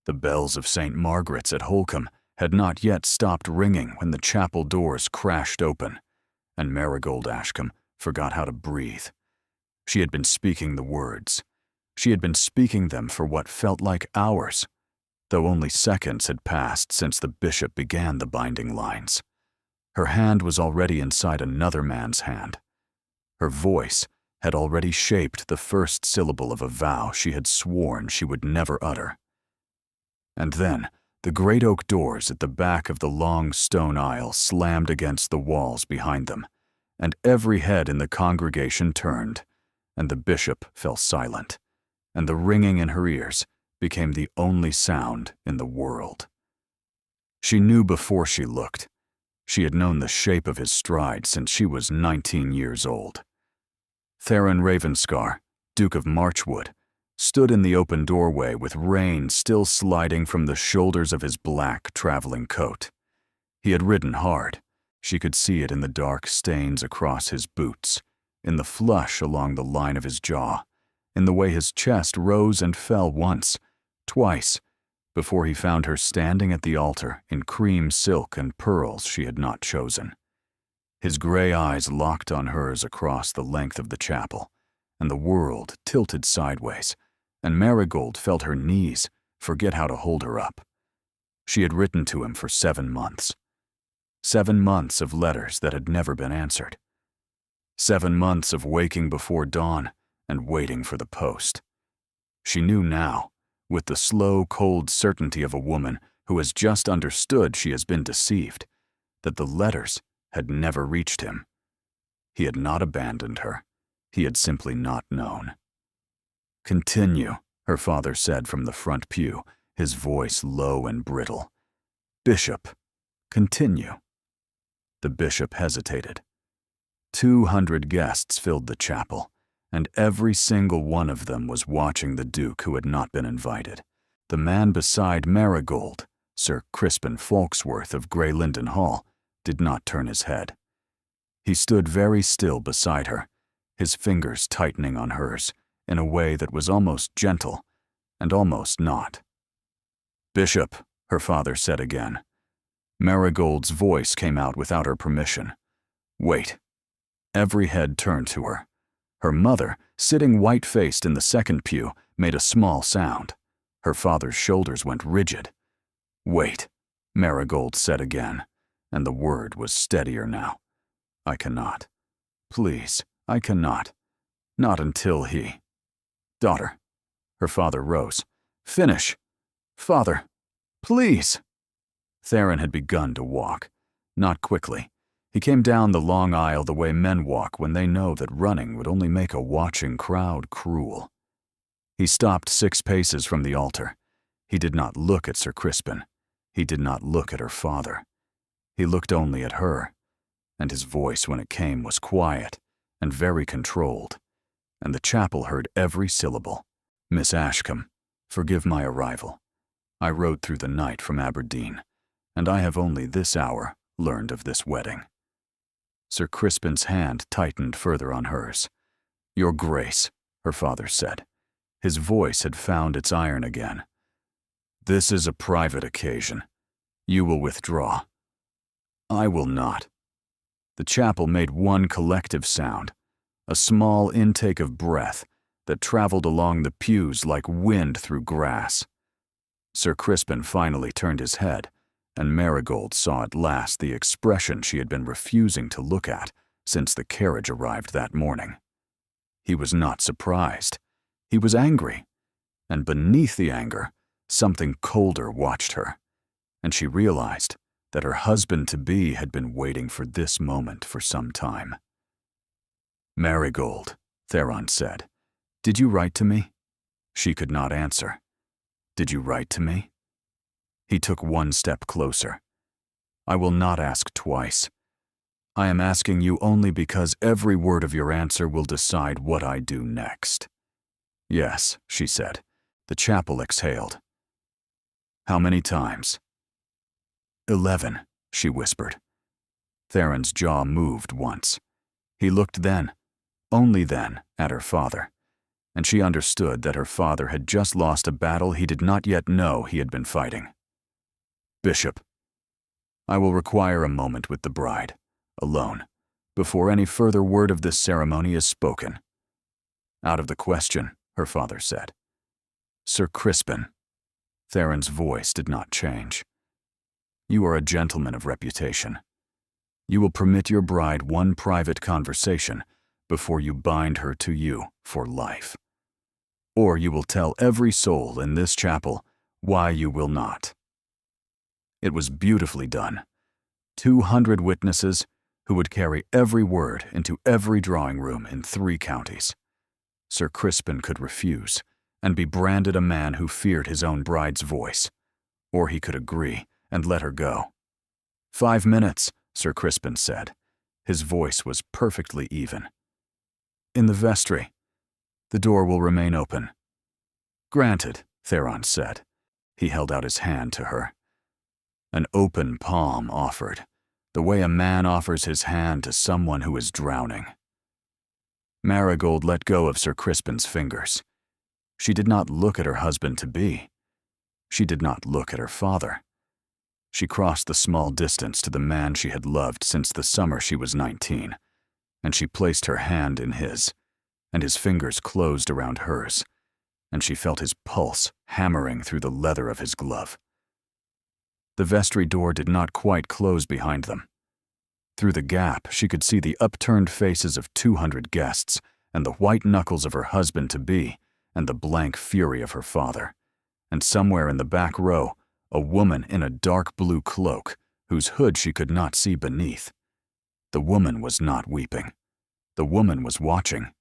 The bells of St. Margaret's at Holcombe had not yet stopped ringing when the chapel doors crashed open, and Marigold Ashcombe forgot how to breathe. She had been speaking the words. She had been speaking them for what felt like hours, though only seconds had passed since the bishop began the binding lines. Her hand was already inside another man's hand. Her voice had already shaped the first syllable of a vow she had sworn she would never utter. And then, the great oak doors at the back of the long stone aisle slammed against the walls behind them, and every head in the congregation turned, and the bishop fell silent, and the ringing in her ears became the only sound in the world. She knew before she looked. She had known the shape of his stride since she was 19 years old. Theron Ravenscar, Duke of Marchwood, stood in the open doorway with rain still sliding from the shoulders of his black traveling coat. He had ridden hard. She could see it in the dark stains across his boots, in the flush along the line of his jaw, in the way his chest rose and fell once, twice, before he found her standing at the altar in cream silk and pearls she had not chosen. His gray eyes locked on hers across the length of the chapel, and the world tilted sideways, and Marigold felt her knees forget how to hold her up. She had written to him for 7 months. 7 months of letters that had never been answered. 7 months of waking before dawn and waiting for the post. She knew now, with the slow, cold certainty of a woman who has just understood she has been deceived, that the letters had never reached him. He had not abandoned her. He had simply not known. "Continue," her father said from the front pew, his voice low and brittle. "Bishop, continue." The bishop hesitated. 200 guests filled the chapel, and every single one of them was watching the Duke who had not been invited. The man beside Marigold, Sir Crispin Folksworth of Grey Linden Hall, did not turn his head. He stood very still beside her, his fingers tightening on hers in a way that was almost gentle and almost not. "Bishop," her father said again. Marigold's voice came out without her permission. "Wait." Every head turned to her. Her mother, sitting white-faced in the second pew, made a small sound. Her father's shoulders went rigid. "Wait," Marigold said again, and the word was steadier now. "I cannot. Please, I cannot. Not until he—" "Daughter." Her father rose. "Finish. Father, please." Theron had begun to walk. Not quickly. He came down the long aisle the way men walk when they know that running would only make a watching crowd cruel. He stopped 6 paces from the altar. He did not look at Sir Crispin. He did not look at her father. He looked only at her, and his voice when it came was quiet and very controlled, and the chapel heard every syllable. "Miss Ashcombe, forgive my arrival. I rode through the night from Aberdeen, and I have only this hour learned of this wedding." Sir Crispin's hand tightened further on hers. "Your Grace," her father said. His voice had found its iron again. "This is a private occasion. You will withdraw. I will not." The chapel made one collective sound, a small intake of breath that traveled along the pews like wind through grass. Sir Crispin finally turned his head, and Marigold saw at last the expression she had been refusing to look at since the carriage arrived that morning. He was not surprised. He was angry, and beneath the anger, something colder watched her, and she realized that her husband-to-be had been waiting for this moment for some time. "Marigold," Theron said, "did you write to me?" She could not answer. "Did you write to me?" He took 1 step closer. "I will not ask twice. I am asking you only because every word of your answer will decide what I do next." "Yes," she said. The chapel exhaled. "How many times?" 11, she whispered. Theron's jaw moved once. He looked then, only then, at her father, and she understood that her father had just lost a battle he did not yet know he had been fighting. "Bishop, I will require a moment with the bride, alone, before any further word of this ceremony is spoken." "Out of the question," her father said. "Sir Crispin." Theron's voice did not change. "You are a gentleman of reputation. You will permit your bride one private conversation before you bind her to you for life. Or you will tell every soul in this chapel why you will not." It was beautifully done. 200 witnesses who would carry every word into every drawing room in 3 counties. Sir Crispin could refuse and be branded a man who feared his own bride's voice, or he could agree and let her go. 5 minutes, Sir Crispin said. His voice was perfectly even. "In the vestry. The door will remain open." "Granted," Theron said. He held out his hand to her. An open palm offered, the way a man offers his hand to someone who is drowning. Marigold let go of Sir Crispin's fingers. She did not look at her husband-to-be. She did not look at her father. She crossed the small distance to the man she had loved since the summer she was 19, and she placed her hand in his, and his fingers closed around hers, and she felt his pulse hammering through the leather of his glove. The vestry door did not quite close behind them. Through the gap, she could see the upturned faces of 200 guests and the white knuckles of her husband-to-be and the blank fury of her father. And somewhere in the back row, a woman in a dark blue cloak, whose hood she could not see beneath. The woman was not weeping. The woman was watching.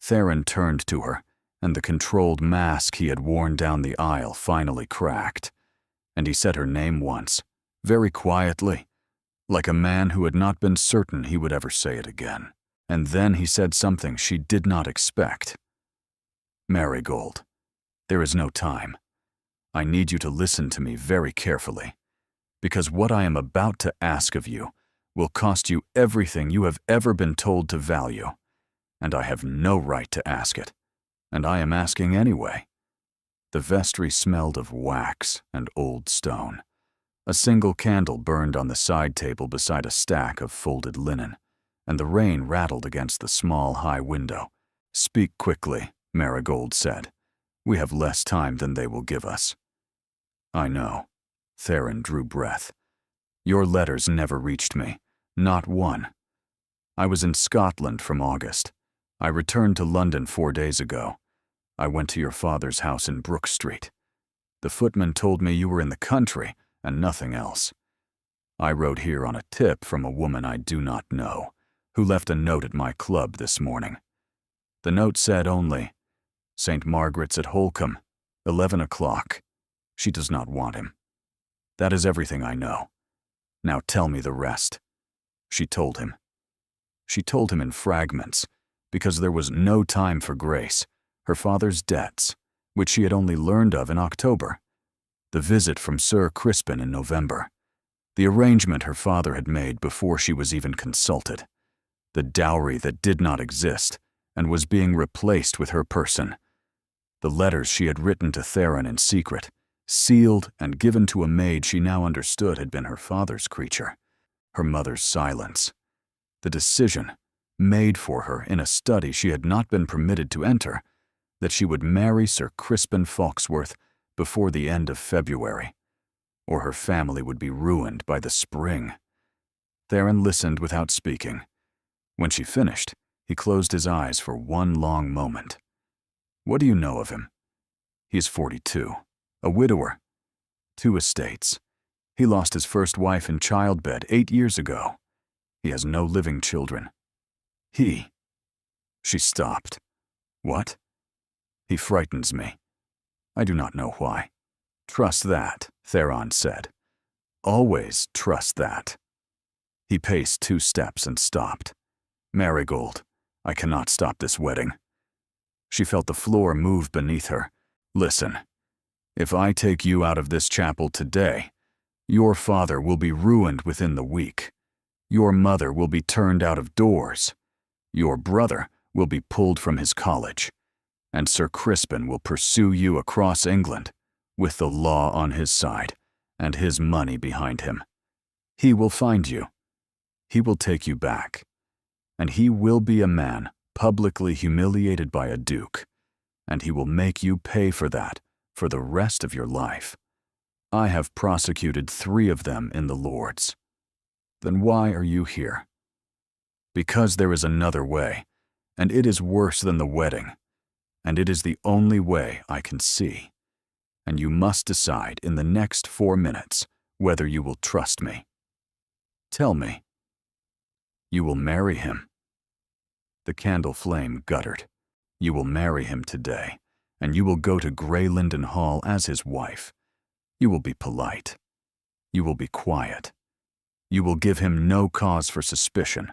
Theron turned to her, and the controlled mask he had worn down the aisle finally cracked. And he said her name once, very quietly, like a man who had not been certain he would ever say it again. And then he said something she did not expect. "Marigold, there is no time. I need you to listen to me very carefully, because what I am about to ask of you will cost you everything you have ever been told to value, and I have no right to ask it, and I am asking anyway." The vestry smelled of wax and old stone. A single candle burned on the side table beside a stack of folded linen, and the rain rattled against the small high window. "Speak quickly," Marigold said. "We have less time than they will give us." "I know." Theron drew breath. "Your letters never reached me, not one. I was in Scotland from August. I returned to London 4 days ago. I went to your father's house in Brook Street. The footman told me you were in the country and nothing else. I wrote here on a tip from a woman I do not know, who left a note at my club this morning. The note said only, 'St. Margaret's at Holcombe, 11 o'clock. She does not want him.' That is everything I know. Now tell me the rest." She told him. She told him in fragments, because there was no time for Grace, her father's debts, which she had only learned of in October, the visit from Sir Crispin in November, the arrangement her father had made before she was even consulted, the dowry that did not exist and was being replaced with her person, the letters she had written to Theron in secret, sealed and given to a maid she now understood had been her father's creature, her mother's silence, the decision, made for her in a study she had not been permitted to enter, that she would marry Sir Crispin Foxworth before the end of February, or her family would be ruined by the spring. Theron listened without speaking. When she finished, he closed his eyes for one long moment. "What do you know of him?" "He is 42, a widower, 2 estates. He lost his first wife in childbed 8 years ago. He has no living children. He—" She stopped. "What?" "He frightens me. I do not know why." "Trust that," Theron said. "Always trust that." He paced 2 steps and stopped. "Marigold, I cannot stop this wedding." She felt the floor move beneath her. "Listen, if I take you out of this chapel today, your father will be ruined within the week. Your mother will be turned out of doors. Your brother will be pulled from his college. and Sir Crispin will pursue you across England, with the law on his side and his money behind him. He will find you. He will take you back. And he will be a man publicly humiliated by a duke, and he will make you pay for that for the rest of your life. I have prosecuted 3 of them in the Lords. Then why are you here? Because there is another way, and it is worse than the wedding, and it is the only way I can see. And you must decide in the next 4 minutes whether you will trust me. Tell me. You will marry him. The candle flame guttered. You will marry him today, and you will go to Grey Linden Hall as his wife. You will be polite. You will be quiet. You will give him no cause for suspicion.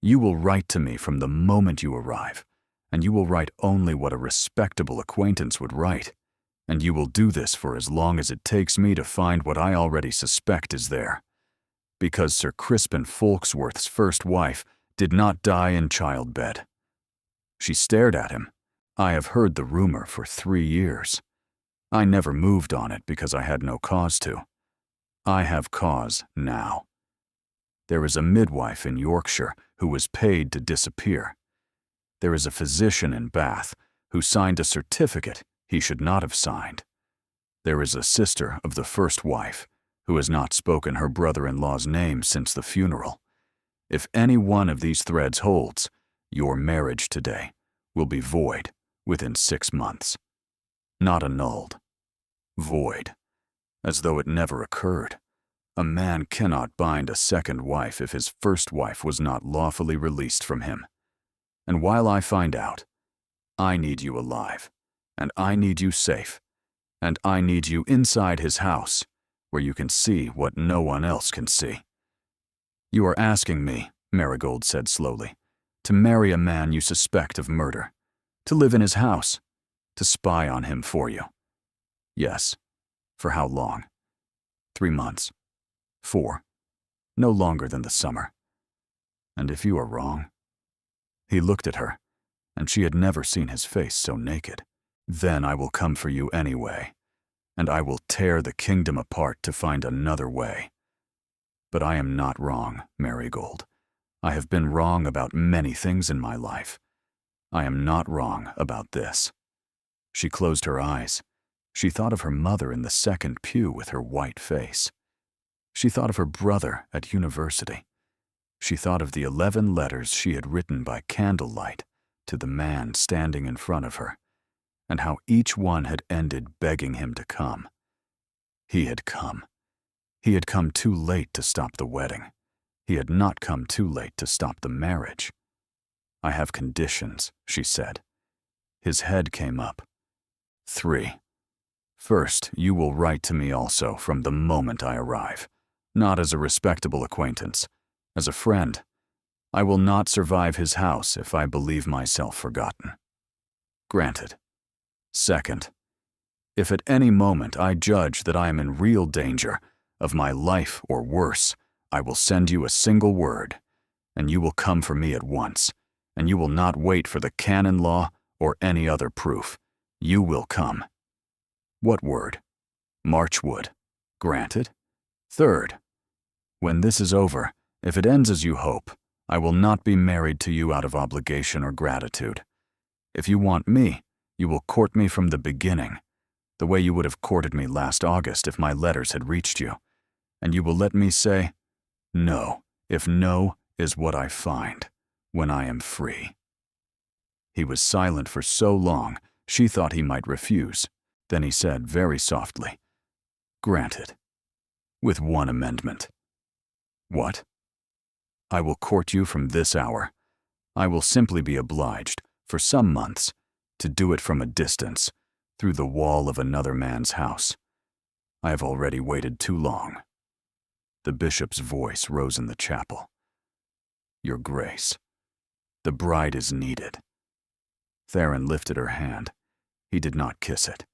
You will write to me from the moment you arrive, and you will write only what a respectable acquaintance would write, and you will do this for as long as it takes me to find what I already suspect is there. Because Sir Crispin Folksworth's first wife did not die in childbed. She stared at him. I have heard the rumor for 3 years. I never moved on it because I had no cause to. I have cause now. There is a midwife in Yorkshire who was paid to disappear. There is a physician in Bath who signed a certificate he should not have signed. There is a sister of the first wife who has not spoken her brother-in-law's name since the funeral. If any one of these threads holds, your marriage today will be void within 6 months. Not annulled. Void. As though it never occurred. A man cannot bind a second wife if his first wife was not lawfully released from him. And while I find out, I need you alive, and I need you safe, and I need you inside his house, where you can see what no one else can see. You are asking me, Marigold said slowly, to marry a man you suspect of murder, to live in his house, to spy on him for you. Yes. For how long? 3 months. 4. No longer than the summer. And if you are wrong? He looked at her, and she had never seen his face so naked. Then I will come for you anyway, and I will tear the kingdom apart to find another way. But I am not wrong, Marigold. I have been wrong about many things in my life. I am not wrong about this. She closed her eyes. She thought of her mother in the second pew with her white face. She thought of her brother at university. She thought of the 11 letters she had written by candlelight to the man standing in front of her, and how each one had ended begging him to come. He had come. He had come too late to stop the wedding. He had not come too late to stop the marriage. I have conditions, she said. His head came up. 3. First, you will write to me also from the moment I arrive, not as a respectable acquaintance, as a friend. I will not survive his house if I believe myself forgotten. Granted. Second, if at any moment I judge that I am in real danger of my life or worse, I will send you a single word, and you will come for me at once, and you will not wait for the canon law or any other proof. You will come. What word? Marchwood. Granted. Third, when this is over, if it ends as you hope, I will not be married to you out of obligation or gratitude. If you want me, you will court me from the beginning, the way you would have courted me last August if my letters had reached you, and you will let me say, no, if no is what I find when I am free. He was silent for so long, she thought he might refuse. Then he said very softly, Granted, with one amendment. What? I will court you from this hour. I will simply be obliged, for some months, to do it from a distance, through the wall of another man's house. I have already waited too long. The bishop's voice rose in the chapel. Your Grace, the bride is needed. Theron lifted her hand. He did not kiss it.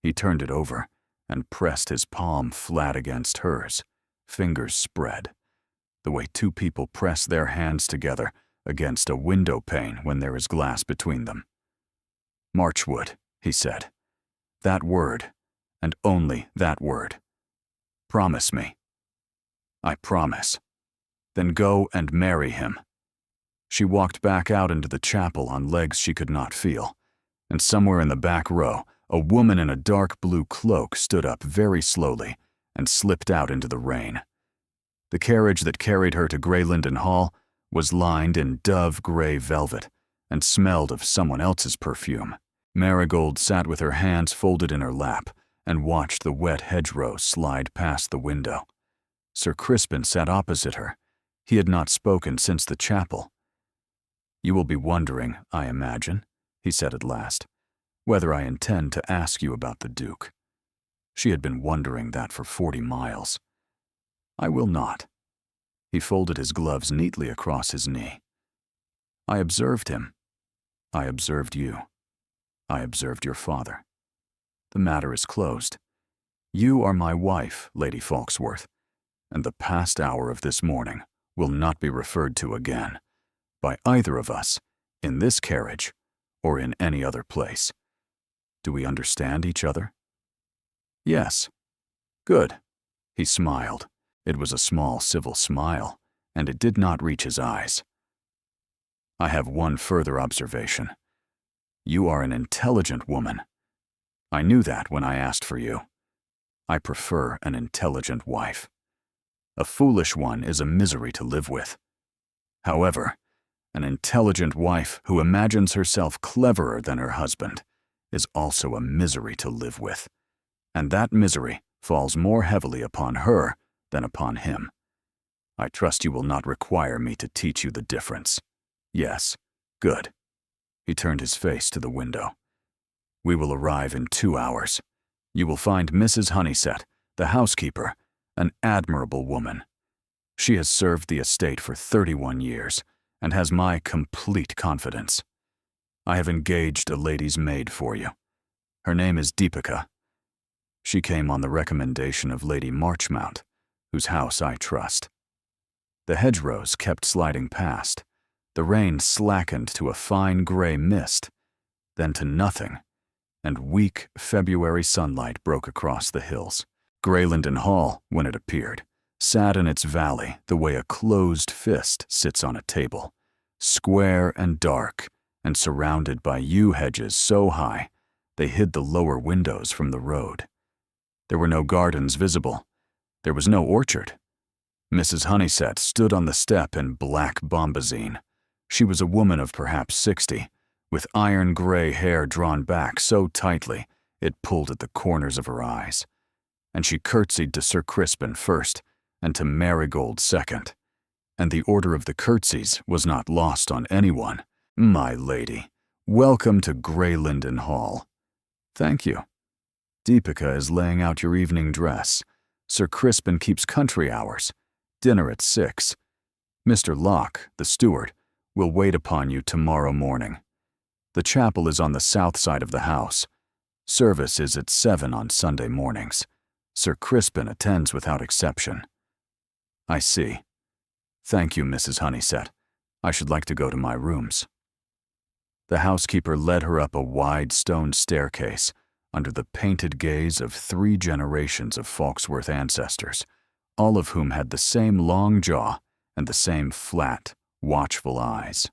He turned it over and pressed his palm flat against hers, fingers spread, the way two people press their hands together against a window pane when there is glass between them. Marchwood, he said. That word, and only that word. Promise me. I promise. Then go and marry him. She walked back out into the chapel on legs she could not feel, and somewhere in the back row, a woman in a dark blue cloak stood up very slowly and slipped out into the rain. The carriage that carried her to Greylinden Hall was lined in dove-gray velvet and smelled of someone else's perfume. Marigold sat with her hands folded in her lap and watched the wet hedgerow slide past the window. Sir Crispin sat opposite her. He had not spoken since the chapel. "You will be wondering, I imagine," he said at last, "whether I intend to ask you about the Duke." She had been wondering that for 40 miles. "I will not." He folded his gloves neatly across his knee. "I observed him. I observed you. I observed your father. The matter is closed. You are my wife, Lady Falksworth, and the past hour of this morning will not be referred to again, by either of us, in this carriage or in any other place. Do we understand each other?" "Yes." "Good." He smiled. It was a small civil smile, and it did not reach his eyes. "I have one further observation. You are an intelligent woman. I knew that when I asked for you. I prefer an intelligent wife. A foolish one is a misery to live with. However, an intelligent wife who imagines herself cleverer than her husband is also a misery to live with, and that misery falls more heavily upon her than upon him. I trust you will not require me to teach you the difference. Yes, good." He turned his face to the window. "We will arrive in 2 hours. You will find Mrs. Honeysett, the housekeeper, an admirable woman. She has served the estate for 31 years and has my complete confidence. I have engaged a lady's maid for you. Her name is Deepika. She came on the recommendation of Lady Marchmount, whose house I trust." The hedgerows kept sliding past. The rain slackened to a fine gray mist, then to nothing, and weak February sunlight broke across the hills. Greylinden Hall, when it appeared, sat in its valley the way a closed fist sits on a table, square and dark, and surrounded by yew hedges so high they hid the lower windows from the road. There were no gardens visible. There was no orchard. Mrs. Honeysett stood on the step in black bombazine. She was a woman of perhaps 60, with iron-gray hair drawn back so tightly it pulled at the corners of her eyes, and she curtsied to Sir Crispin first and to Marigold second, and the order of the curtsies was not lost on anyone. "My lady, welcome to Greylinden Hall." "Thank you. Deepika is laying out your evening dress. Sir Crispin keeps country hours. Dinner at 6. Mr. Locke, the steward, will wait upon you tomorrow morning. The chapel is on the south side of the house. Service is at 7 on Sunday mornings. Sir Crispin attends without exception." "I see. Thank you, Mrs. Honeysett. I should like to go to my rooms." The housekeeper led her up a wide stone staircase under the painted gaze of 3 generations of Falksworth ancestors, all of whom had the same long jaw and the same flat, watchful eyes.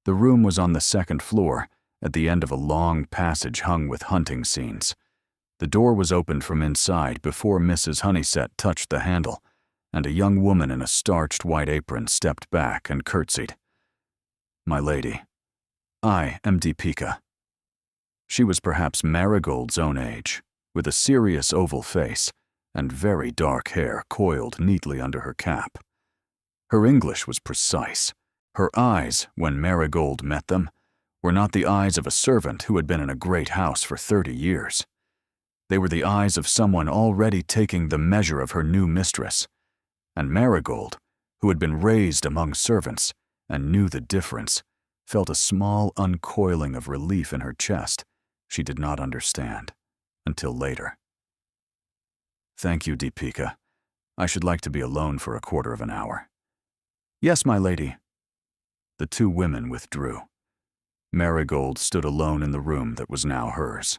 The room was on the 2nd floor, at the end of a long passage hung with hunting scenes. The door was opened from inside before Mrs. Honeysett touched the handle, and a young woman in a starched white apron stepped back and curtsied. "My lady, I am Deepika." She was perhaps Marigold's own age, with a serious oval face and very dark hair coiled neatly under her cap. Her English was precise. Her eyes, when Marigold met them, were not the eyes of a servant who had been in a great house for 30 years. They were the eyes of someone already taking the measure of her new mistress, and Marigold, who had been raised among servants and knew the difference, felt a small uncoiling of relief in her chest she did not understand until later. "Thank you, Deepika. I should like to be alone for a quarter of an hour." "Yes, my lady." The 2 women withdrew. Marigold stood alone in the room that was now hers,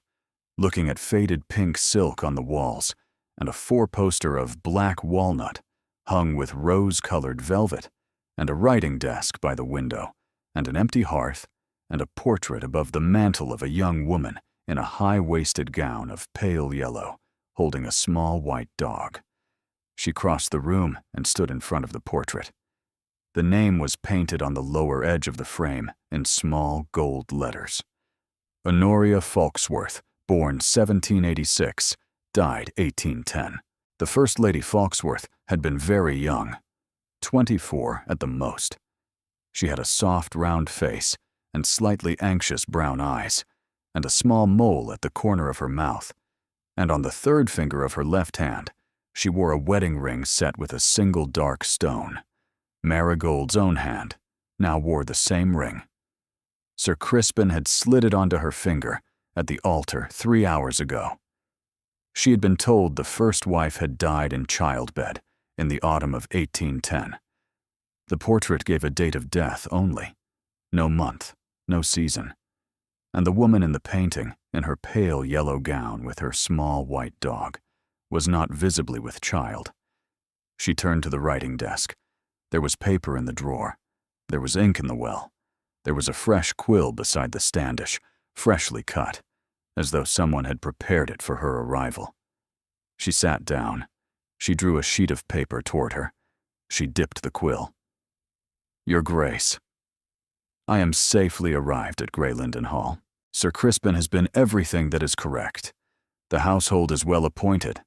looking at faded pink silk on the walls and a four-poster of black walnut hung with rose-colored velvet, and a writing desk by the window, and an empty hearth, and a portrait above the mantel of a young woman in a high-waisted gown of pale yellow, holding a small white dog. She crossed the room and stood in front of the portrait. The name was painted on the lower edge of the frame in small gold letters. Honoria Falksworth, born 1786, died 1810. The First Lady Falksworth had been very young, 24 at the most. She had a soft, round face and slightly anxious brown eyes, and a small mole at the corner of her mouth, and on the third finger of her left hand, she wore a wedding ring set with a single dark stone. Marigold's own hand now wore the same ring. Sir Crispin had slid it onto her finger at the altar 3 hours ago. She had been told the first wife had died in childbed in the autumn of 1810. The portrait gave a date of death only, no month, no season, and the woman in the painting, in her pale yellow gown with her small white dog, was not visibly with child. She turned to the writing desk. There was paper in the drawer. There was ink in the well. There was a fresh quill beside the standish, freshly cut, as though someone had prepared it for her arrival. She sat down. She drew a sheet of paper toward her. She dipped the quill. Your Grace, I am safely arrived at Greylindon Hall. Sir Crispin has been everything that is correct. The household is well appointed,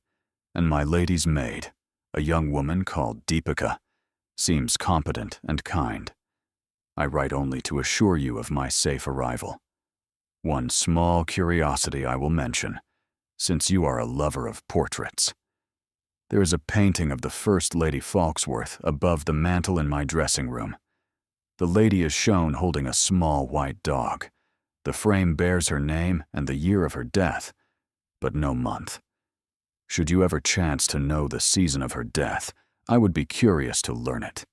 and my lady's maid, a young woman called Deepika, seems competent and kind. I write only to assure you of my safe arrival. One small curiosity I will mention, since you are a lover of portraits. There is a painting of the First Lady Falksworth above the mantel in my dressing room. The lady is shown holding a small white dog. The frame bears her name and the year of her death, but no month. Should you ever chance to know the season of her death, I would be curious to learn it.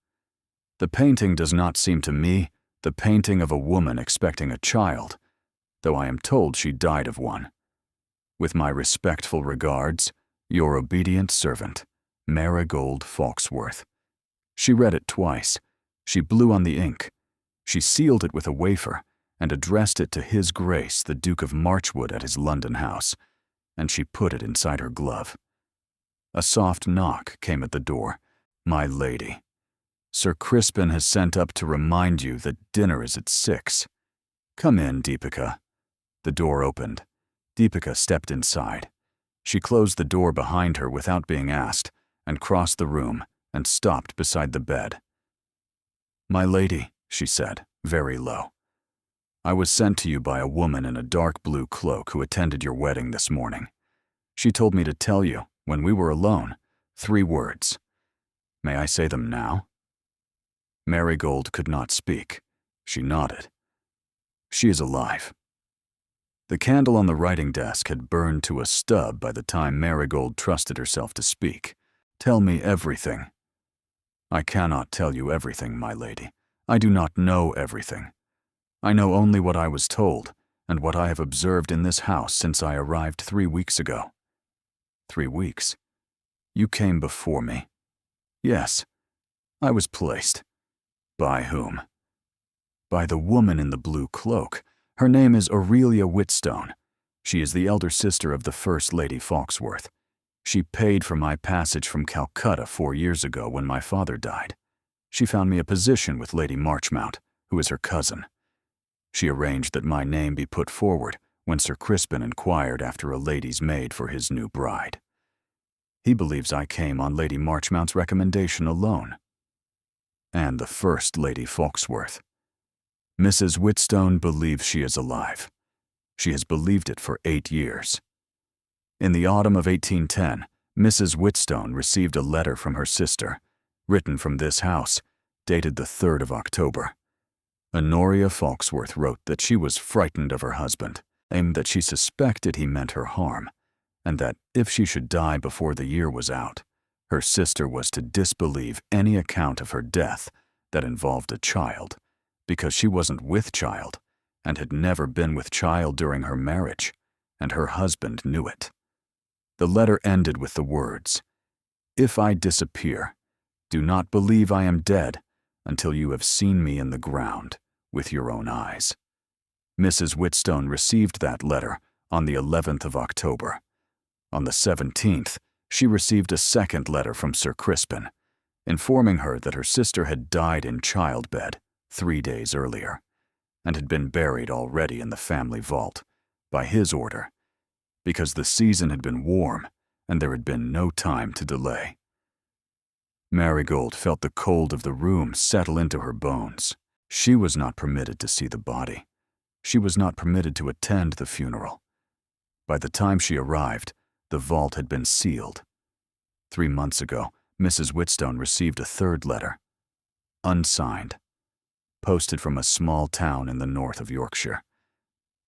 The painting does not seem to me the painting of a woman expecting a child, though I am told she died of one. With my respectful regards, your obedient servant, Marigold Falksworth. She read it twice. She blew on the ink. She sealed it with a wafer and addressed it to His Grace the Duke of Marchwood at his London house, and she put it inside her glove. A soft knock came at the door. My lady, Sir Crispin has sent up to remind you that dinner is at 6. Come in, Deepika. The door opened. Deepika stepped inside. She closed the door behind her without being asked, and crossed the room and stopped beside the bed. My lady, she said, very low, I was sent to you by a woman in a dark blue cloak who attended your wedding this morning. She told me to tell you, when we were alone, 3 words. May I say them now? Marigold could not speak. She nodded. She is alive. The candle on the writing desk had burned to a stub by the time Marigold trusted herself to speak. Tell me everything. I cannot tell you everything, my lady. I do not know everything. I know only what I was told and what I have observed in this house since I arrived 3 weeks ago. 3 weeks? You came before me. Yes, I was placed. By whom? By the woman in the blue cloak. Her name is Aurelia Whitstone. She is the elder sister of the First Lady Falksworth. She paid for my passage from Calcutta 4 years ago when my father died. She found me a position with Lady Marchmount, who is her cousin. She arranged that my name be put forward when Sir Crispin inquired after a lady's maid for his new bride. He believes I came on Lady Marchmount's recommendation alone. And the First Lady Falksworth. Mrs. Whitstone believes she is alive. She has believed it for 8 years. In the autumn of 1810, Mrs. Whitstone received a letter from her sister, written from this house, dated the 3rd of October. Honoria Falksworth wrote that she was frightened of her husband, and that she suspected he meant her harm, and that if she should die before the year was out, her sister was to disbelieve any account of her death that involved a child, because she wasn't with child, and had never been with child during her marriage, and her husband knew it. The letter ended with the words, "If I disappear, do not believe I am dead until you have seen me in the ground with your own eyes." Mrs. Whitstone received that letter on the 11th of October. On the 17th, she received a second letter from Sir Crispin, informing her that her sister had died in childbed 3 days earlier, and had been buried already in the family vault, by his order, because the season had been warm and there had been no time to delay. Marigold felt the cold of the room settle into her bones. She was not permitted to see the body. She was not permitted to attend the funeral. By the time she arrived, the vault had been sealed. 3 months ago, Mrs. Whitstone received a third letter, unsigned, posted from a small town in the north of Yorkshire.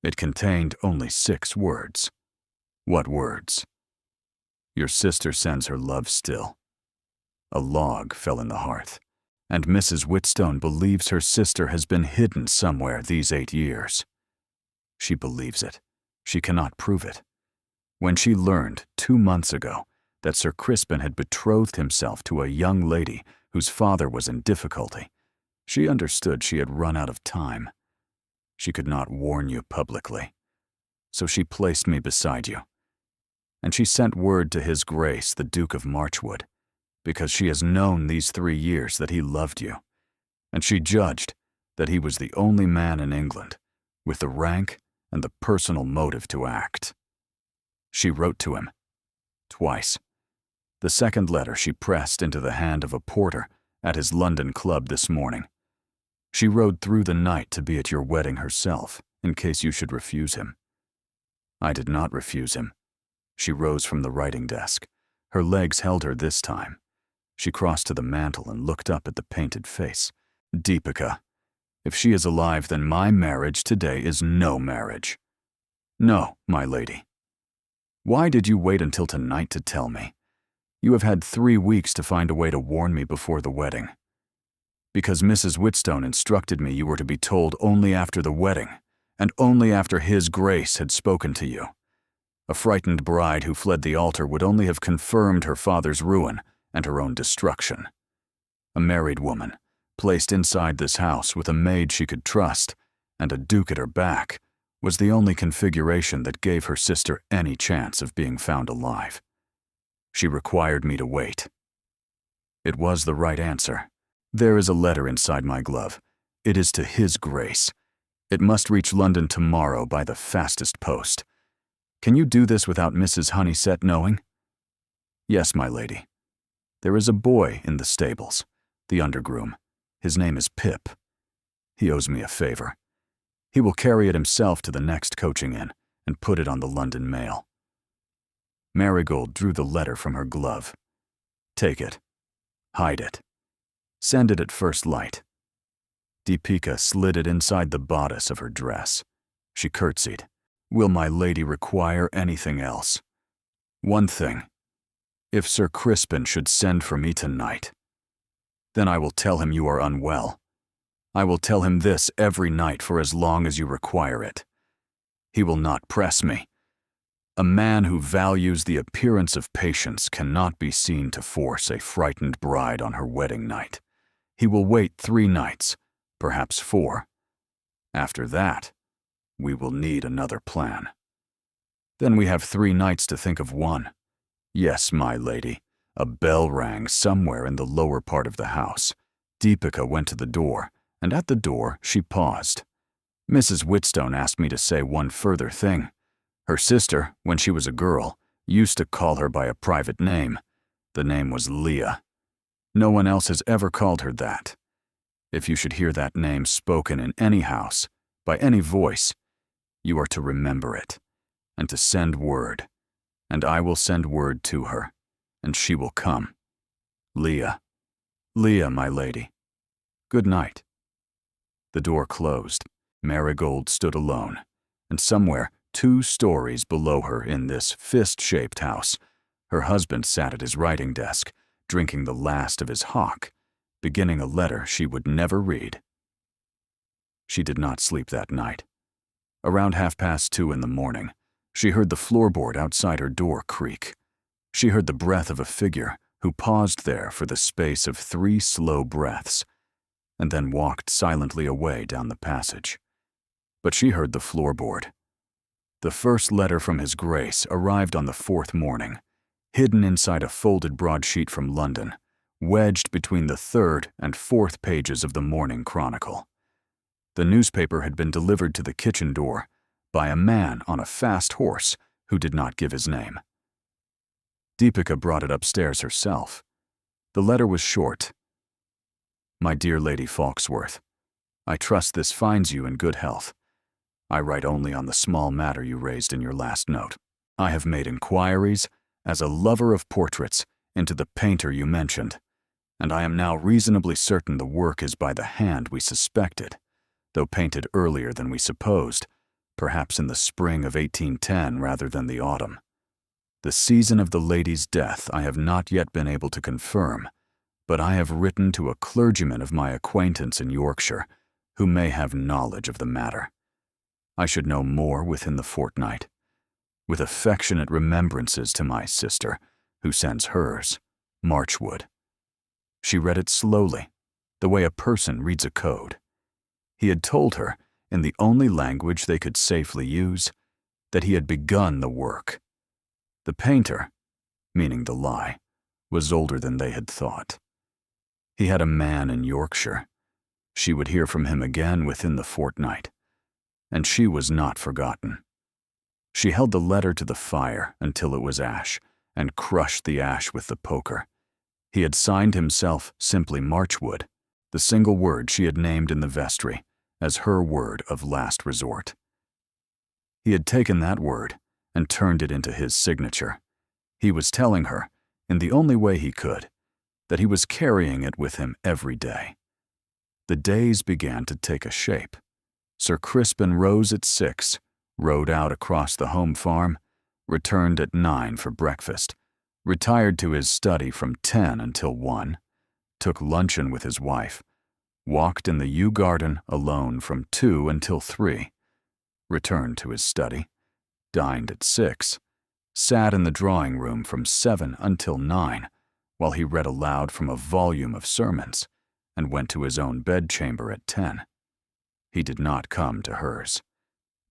It contained only 6 words. What words? "Your sister sends her love still." A log fell in the hearth, and Mrs. Whitstone believes her sister has been hidden somewhere these 8 years. She believes it. She cannot prove it. When she learned 2 months ago that Sir Crispin had betrothed himself to a young lady whose father was in difficulty, she understood she had run out of time. She could not warn you publicly, so she placed me beside you. And she sent word to His Grace, the Duke of Marchwood, because she has known these 3 years that he loved you, and she judged that he was the only man in England with the rank and the personal motive to act. She wrote to him twice. The second letter she pressed into the hand of a porter at his London club this morning. She rode through the night to be at your wedding herself, in case you should refuse him. I did not refuse him. She rose from the writing desk. Her legs held her this time. She crossed to the mantel and looked up at the painted face. "Deepika, if she is alive, then my marriage today is no marriage." "No, my lady." "Why did you wait until tonight to tell me? You have had 3 weeks to find a way to warn me before the wedding." "Because Mrs. Whitstone instructed me you were to be told only after the wedding, and only after His Grace had spoken to you. A frightened bride who fled the altar would only have confirmed her father's ruin and her own destruction. A married woman, placed inside this house with a maid she could trust and a duke at her back, was the only configuration that gave her sister any chance of being found alive. She required me to wait. It was the right answer. There is a letter inside my glove. It is to His Grace. It must reach London tomorrow by the fastest post. Can you do this without Mrs. Honeysett knowing?" "Yes, my lady. There is a boy in the stables, the undergroom. His name is Pip. He owes me a favor. He will carry it himself to the next coaching inn and put it on the London mail." Marigold drew the letter from her glove. "Take it. Hide it. Send it at first light." Deepika slid it inside the bodice of her dress. She curtsied. "Will my lady require anything else?" "One thing. If Sir Crispin should send for me tonight, then I will tell him you are unwell. I will tell him this every night for as long as you require it. He will not press me. A man who values the appearance of patience cannot be seen to force a frightened bride on her wedding night. He will wait 3 nights, perhaps 4. After that, we will need another plan. Then we have 3 nights to think of one. Yes, my lady." A bell rang somewhere in the lower part of the house. Deepika went to the door, and at the door she paused. "Mrs. Whitstone asked me to say one further thing. Her sister, when she was a girl, used to call her by a private name. The name was Leah. No one else has ever called her that. If you should hear that name spoken in any house, by any voice, you are to remember it, and to send word, and I will send word to her, and she will come. Leah. Leah, my lady. Good night." The door closed. Marigold stood alone, and somewhere 2 stories below her in this fist-shaped house, her husband sat at his writing desk, drinking the last of his hock, beginning a letter she would never read. She did not sleep that night. Around 2:30 in the morning, she heard the floorboard outside her door creak. She heard the breath of a figure who paused there for the space of 3 slow breaths, and then walked silently away down the passage. But she heard the floorboard. The first letter from His Grace arrived on the 4th morning, hidden inside a folded broadsheet from London, wedged between the 3rd and 4th pages of the Morning Chronicle. The newspaper had been delivered to the kitchen door by a man on a fast horse who did not give his name. Deepika brought it upstairs herself. The letter was short. My dear Lady Falksworth, I trust this finds you in good health. I write only on the small matter you raised in your last note. I have made inquiries, as a lover of portraits, into the painter you mentioned, and I am now reasonably certain the work is by the hand we suspected, though painted earlier than we supposed, perhaps in the spring of 1810 rather than the autumn. The season of the lady's death I have not yet been able to confirm, but I have written to a clergyman of my acquaintance in Yorkshire who may have knowledge of the matter. I should know more within the fortnight. With affectionate remembrances to my sister, who sends hers, Marchwood. She read it slowly, the way a person reads a code. He had told her, in the only language they could safely use, that he had begun the work. The painter, meaning the lie, was older than they had thought. He had a man in Yorkshire. She would hear from him again within the fortnight, and she was not forgotten. She held the letter to the fire until it was ash, and crushed the ash with the poker. He had signed himself simply Marchwood, the single word she had named in the vestry as her word of last resort. He had taken that word and turned it into his signature. He was telling her, in the only way he could, that he was carrying it with him every day. The days began to take a shape. Sir Crispin rose at 6, rode out across the home farm, returned at 9 for breakfast, retired to his study from 10 until 1, took luncheon with his wife, walked in the yew garden alone from 2 until 3, returned to his study, dined at 6, sat in the drawing room from 7 until 9, while he read aloud from a volume of sermons, and went to his own bedchamber at 10. He did not come to hers.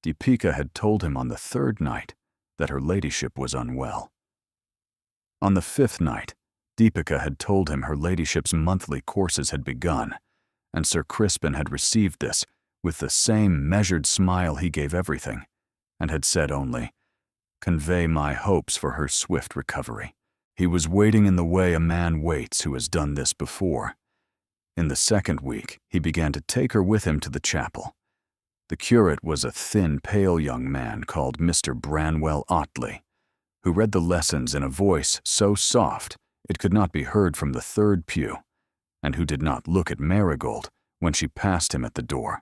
Deepika had told him on the 3rd night that her ladyship was unwell. On the 5th night, Deepika had told him her ladyship's monthly courses had begun, and Sir Crispin had received this with the same measured smile he gave everything, and had said only, "Convey my hopes for her swift recovery." He was waiting in the way a man waits who has done this before. In the 2nd week, he began to take her with him to the chapel. The curate was a thin, pale young man called Mr. Branwell Otley, who read the lessons in a voice so soft it could not be heard from the 3rd pew, and who did not look at Marigold when she passed him at the door.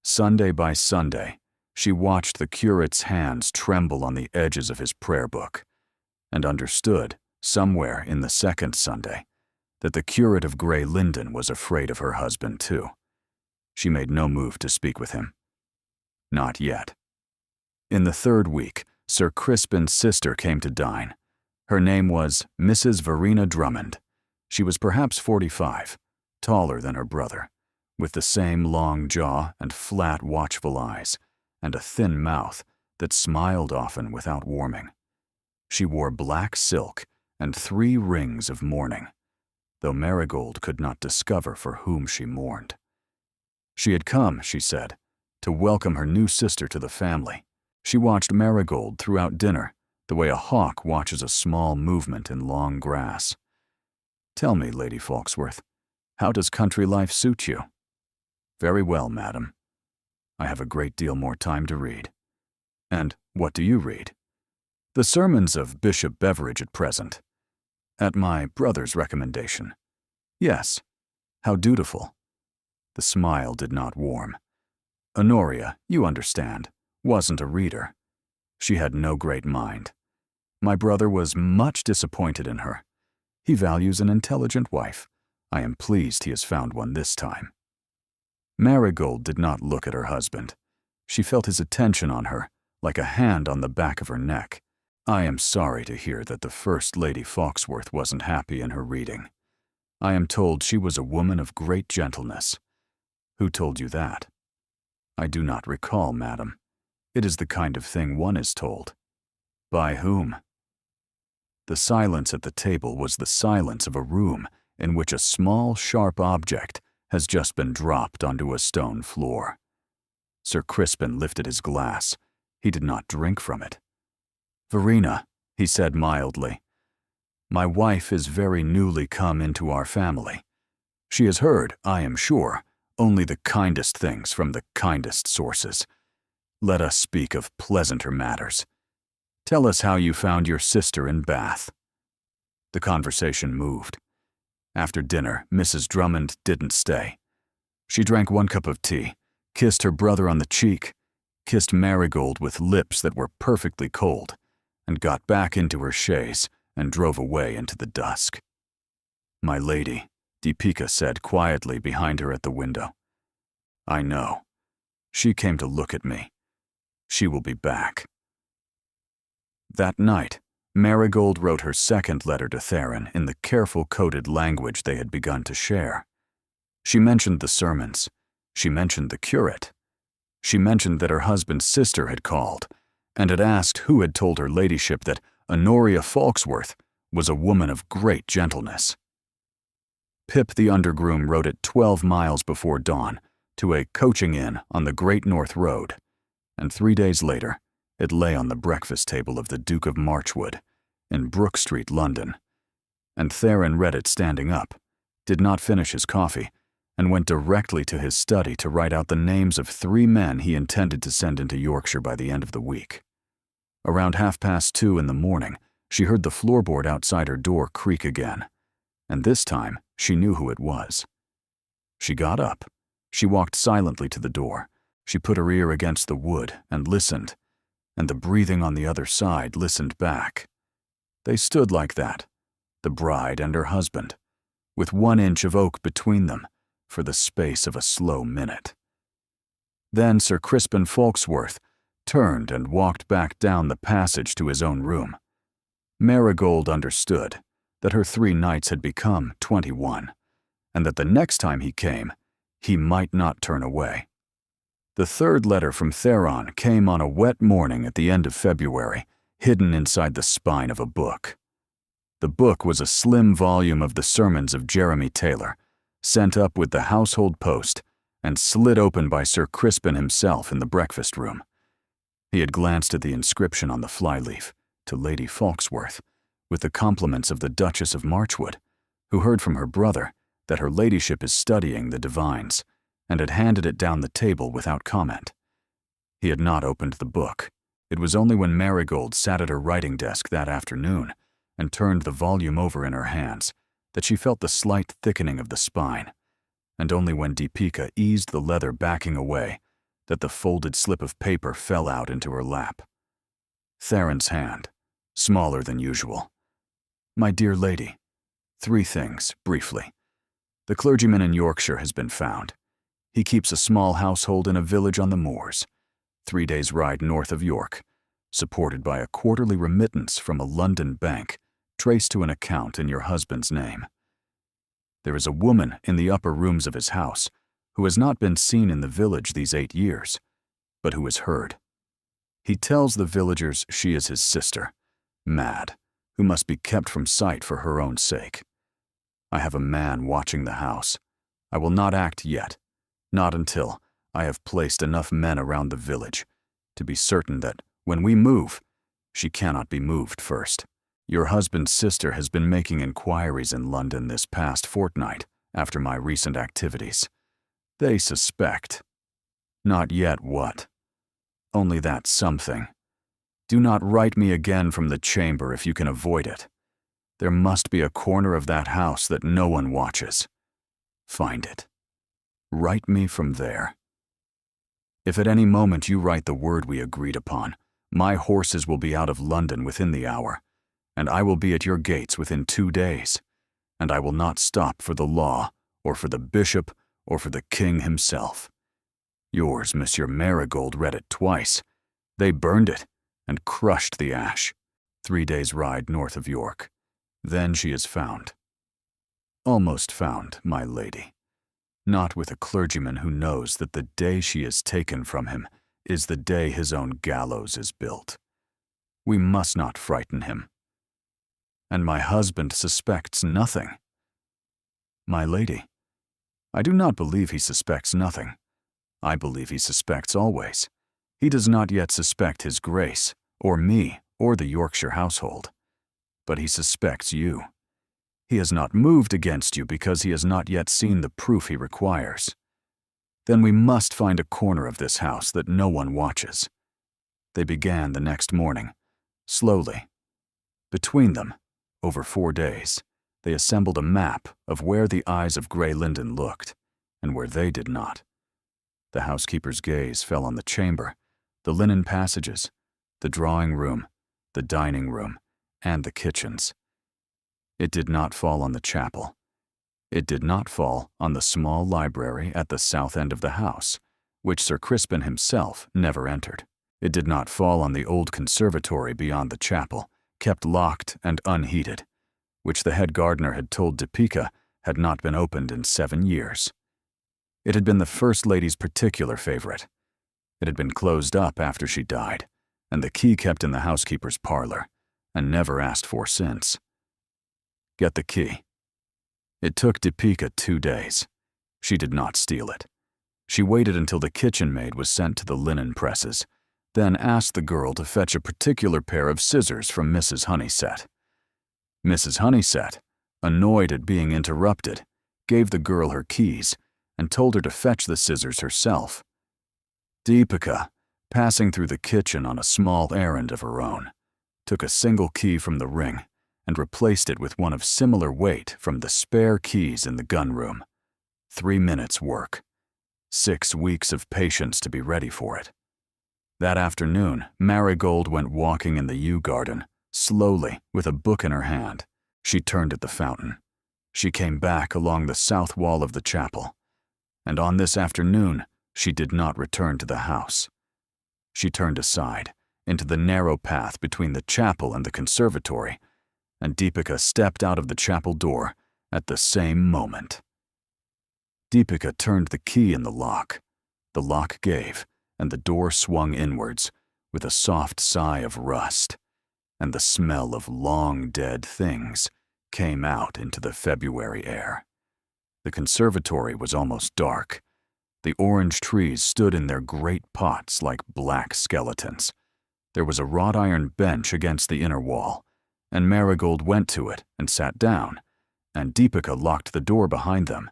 Sunday by Sunday, she watched the curate's hands tremble on the edges of his prayer book, and understood, somewhere in the 2nd Sunday, that the curate of Grey Linden was afraid of her husband too. She made no move to speak with him. Not yet. In the 3rd week, Sir Crispin's sister came to dine. Her name was Mrs. Verena Drummond. She was perhaps 45, taller than her brother, with the same long jaw and flat, watchful eyes, and a thin mouth that smiled often without warming. She wore black silk and 3 rings of mourning, though Marigold could not discover for whom she mourned. She had come, she said, to welcome her new sister to the family. She watched Marigold throughout dinner, the way a hawk watches a small movement in long grass. "Tell me, Lady Falksworth, how does country life suit you?" "Very well, madam. I have a great deal more time to read." "And what do you read?" "The sermons of Bishop Beveridge at present." "At my brother's recommendation." "Yes. How dutiful." The smile did not warm. Honoria, you understand, wasn't a reader. She had no great mind. My brother was much disappointed in her. He values an intelligent wife. I am pleased he has found one this time. Marigold did not look at her husband. She felt his attention on her, like a hand on the back of her neck. I am sorry to hear that the First Lady Foxworth wasn't happy in her reading. I am told she was a woman of great gentleness. Who told you that? I do not recall, madam. It is the kind of thing one is told. By whom? The silence at the table was the silence of a room in which a small, sharp object has just been dropped onto a stone floor. Sir Crispin lifted his glass. He did not drink from it. Verena, he said mildly, my wife is very newly come into our family. She has heard, I am sure, only the kindest things from the kindest sources. Let us speak of pleasanter matters. Tell us how you found your sister in Bath. The conversation moved. After dinner, Mrs. Drummond didn't stay. She drank 1 cup of tea, kissed her brother on the cheek, kissed Marigold with lips that were perfectly cold, and got back into her chaise and drove away into the dusk. My lady, Deepika said quietly behind her at the window. I know. She came to look at me. She will be back. That night, Marigold wrote her second letter to Theron in the careful coded language they had begun to share. She mentioned the sermons. She mentioned the curate. She mentioned that her husband's sister had called and had asked who had told her ladyship that Honoria Foxworth was a woman of great gentleness. Pip the undergroom rode it 12 miles before dawn to a coaching inn on the Great North Road, and 3 days later, it lay on the breakfast table of the Duke of Marchwood in Brook Street, London, and Theron read it standing up, did not finish his coffee, and went directly to his study to write out the names of 3 men he intended to send into Yorkshire by the end of the week. Around 2:30 in the morning, she heard the floorboard outside her door creak again, and this time she knew who it was. She got up. She walked silently to the door. She put her ear against the wood and listened, and the breathing on the other side listened back. They stood like that, the bride and her husband, with 1 inch of oak between them, for the space of a slow minute. Then Sir Crispin Foxworth turned and walked back down the passage to his own room. Marigold understood that her 3 nights had become 21, and that the next time he came, he might not turn away. The third letter from Theron came on a wet morning at the end of February, hidden inside the spine of a book. The book was a slim volume of the sermons of Jeremy Taylor, sent up with the household post and slid open by Sir Crispin himself in the breakfast room. He had glanced at the inscription on the flyleaf, to Lady Foxworth, with the compliments of the Duchess of Marchwood, who heard from her brother that her ladyship is studying the divines, and had handed it down the table without comment. He had not opened the book. It was only when Marigold sat at her writing desk that afternoon and turned the volume over in her hands that she felt the slight thickening of the spine, and only when Deepika eased the leather backing away that the folded slip of paper fell out into her lap. Theron's hand, smaller than usual. My dear lady, 3 things, briefly. The clergyman in Yorkshire has been found. He keeps a small household in a village on the moors, 3 days' ride north of York, supported by a quarterly remittance from a London bank traced to an account in your husband's name. There is a woman in the upper rooms of his house who has not been seen in the village these 8 years, but who is heard. He tells the villagers she is his sister, Mad, who must be kept from sight for her own sake. I have a man watching the house. I will not act yet, not until I have placed enough men around the village to be certain that when we move, she cannot be moved first. Your husband's sister has been making inquiries in London this past fortnight after my recent activities. They suspect. Not yet what. Only that something. Do not write me again from the chamber if you can avoid it. There must be a corner of that house that no one watches. Find it. Write me from there. If at any moment you write the word we agreed upon, my horses will be out of London within the hour, and I will be at your gates within 2 days, and I will not stop for the law, or for the bishop, or for the king himself. Yours, Monsieur Marigold, read it twice. They burned it and crushed the ash. 3 days' ride north of York. Then she is found. Almost found, my lady. Not with a clergyman who knows that the day she is taken from him is the day his own gallows is built. We must not frighten him. And my husband suspects nothing. My lady, I do not believe he suspects nothing. I believe he suspects always. He does not yet suspect his grace, or me, or the Yorkshire household. But he suspects you. He has not moved against you because he has not yet seen the proof he requires. Then we must find a corner of this house that no one watches. They began the next morning, slowly. Between them, over 4 days, they assembled a map of where the eyes of Grey Linden looked, and where they did not. The housekeeper's gaze fell on the chamber, the linen passages, the drawing room, the dining room, and the kitchens. It did not fall on the chapel. It did not fall on the small library at the south end of the house, which Sir Crispin himself never entered. It did not fall on the old conservatory beyond the chapel, kept locked and unheated, which the head gardener had told Dipika had not been opened in 7 years. It had been the First Lady's particular favorite. It had been closed up after she died, and the key kept in the housekeeper's parlor, and never asked for since. Get the key. It took Dipika 2 days. She did not steal it. She waited until the kitchen maid was sent to the linen presses, then asked the girl to fetch a particular pair of scissors from Mrs. Honeysett. Mrs. Honeysett, annoyed at being interrupted, gave the girl her keys and told her to fetch the scissors herself. Deepika, passing through the kitchen on a small errand of her own, took a single key from the ring and replaced it with one of similar weight from the spare keys in the gun room. 3 minutes' work. 6 weeks of patience to be ready for it. That afternoon, Marigold went walking in the yew garden, slowly, with a book in her hand. She turned at the fountain. She came back along the south wall of the chapel. And on this afternoon, she did not return to the house. She turned aside, into the narrow path between the chapel and the conservatory, and Deepika stepped out of the chapel door at the same moment. Deepika turned the key in the lock. The lock gave, and the door swung inwards, with a soft sigh of rust, and the smell of long dead things came out into the February air. The conservatory was almost dark. The orange trees stood in their great pots like black skeletons. There was a wrought iron bench against the inner wall, and Marigold went to it and sat down, and Deepika locked the door behind them,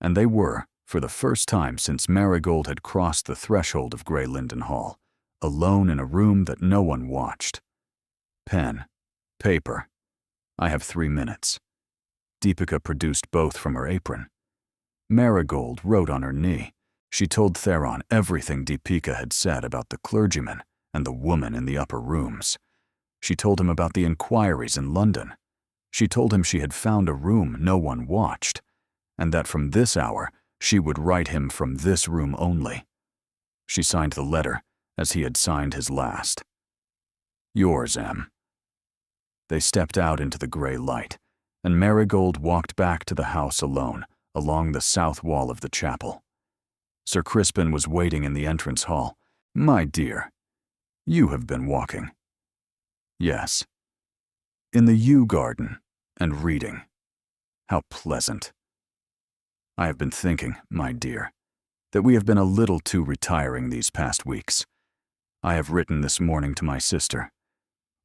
and they were, for the first time since Marigold had crossed the threshold of Grey Linden Hall, alone in a room that no one watched. Pen, paper. I have 3 minutes. Deepika produced both from her apron. Marigold wrote on her knee. She told Theron everything Deepika had said about the clergyman and the woman in the upper rooms. She told him about the inquiries in London. She told him she had found a room no one watched, and that from this hour she would write him from this room only. She signed the letter as he had signed his last. Yours, M. They stepped out into the gray light, and Marigold walked back to the house alone, along the south wall of the chapel. Sir Crispin was waiting in the entrance hall. My dear, you have been walking. Yes. In the yew garden, and reading. How pleasant. I have been thinking, my dear, that we have been a little too retiring these past weeks. I have written this morning to my sister.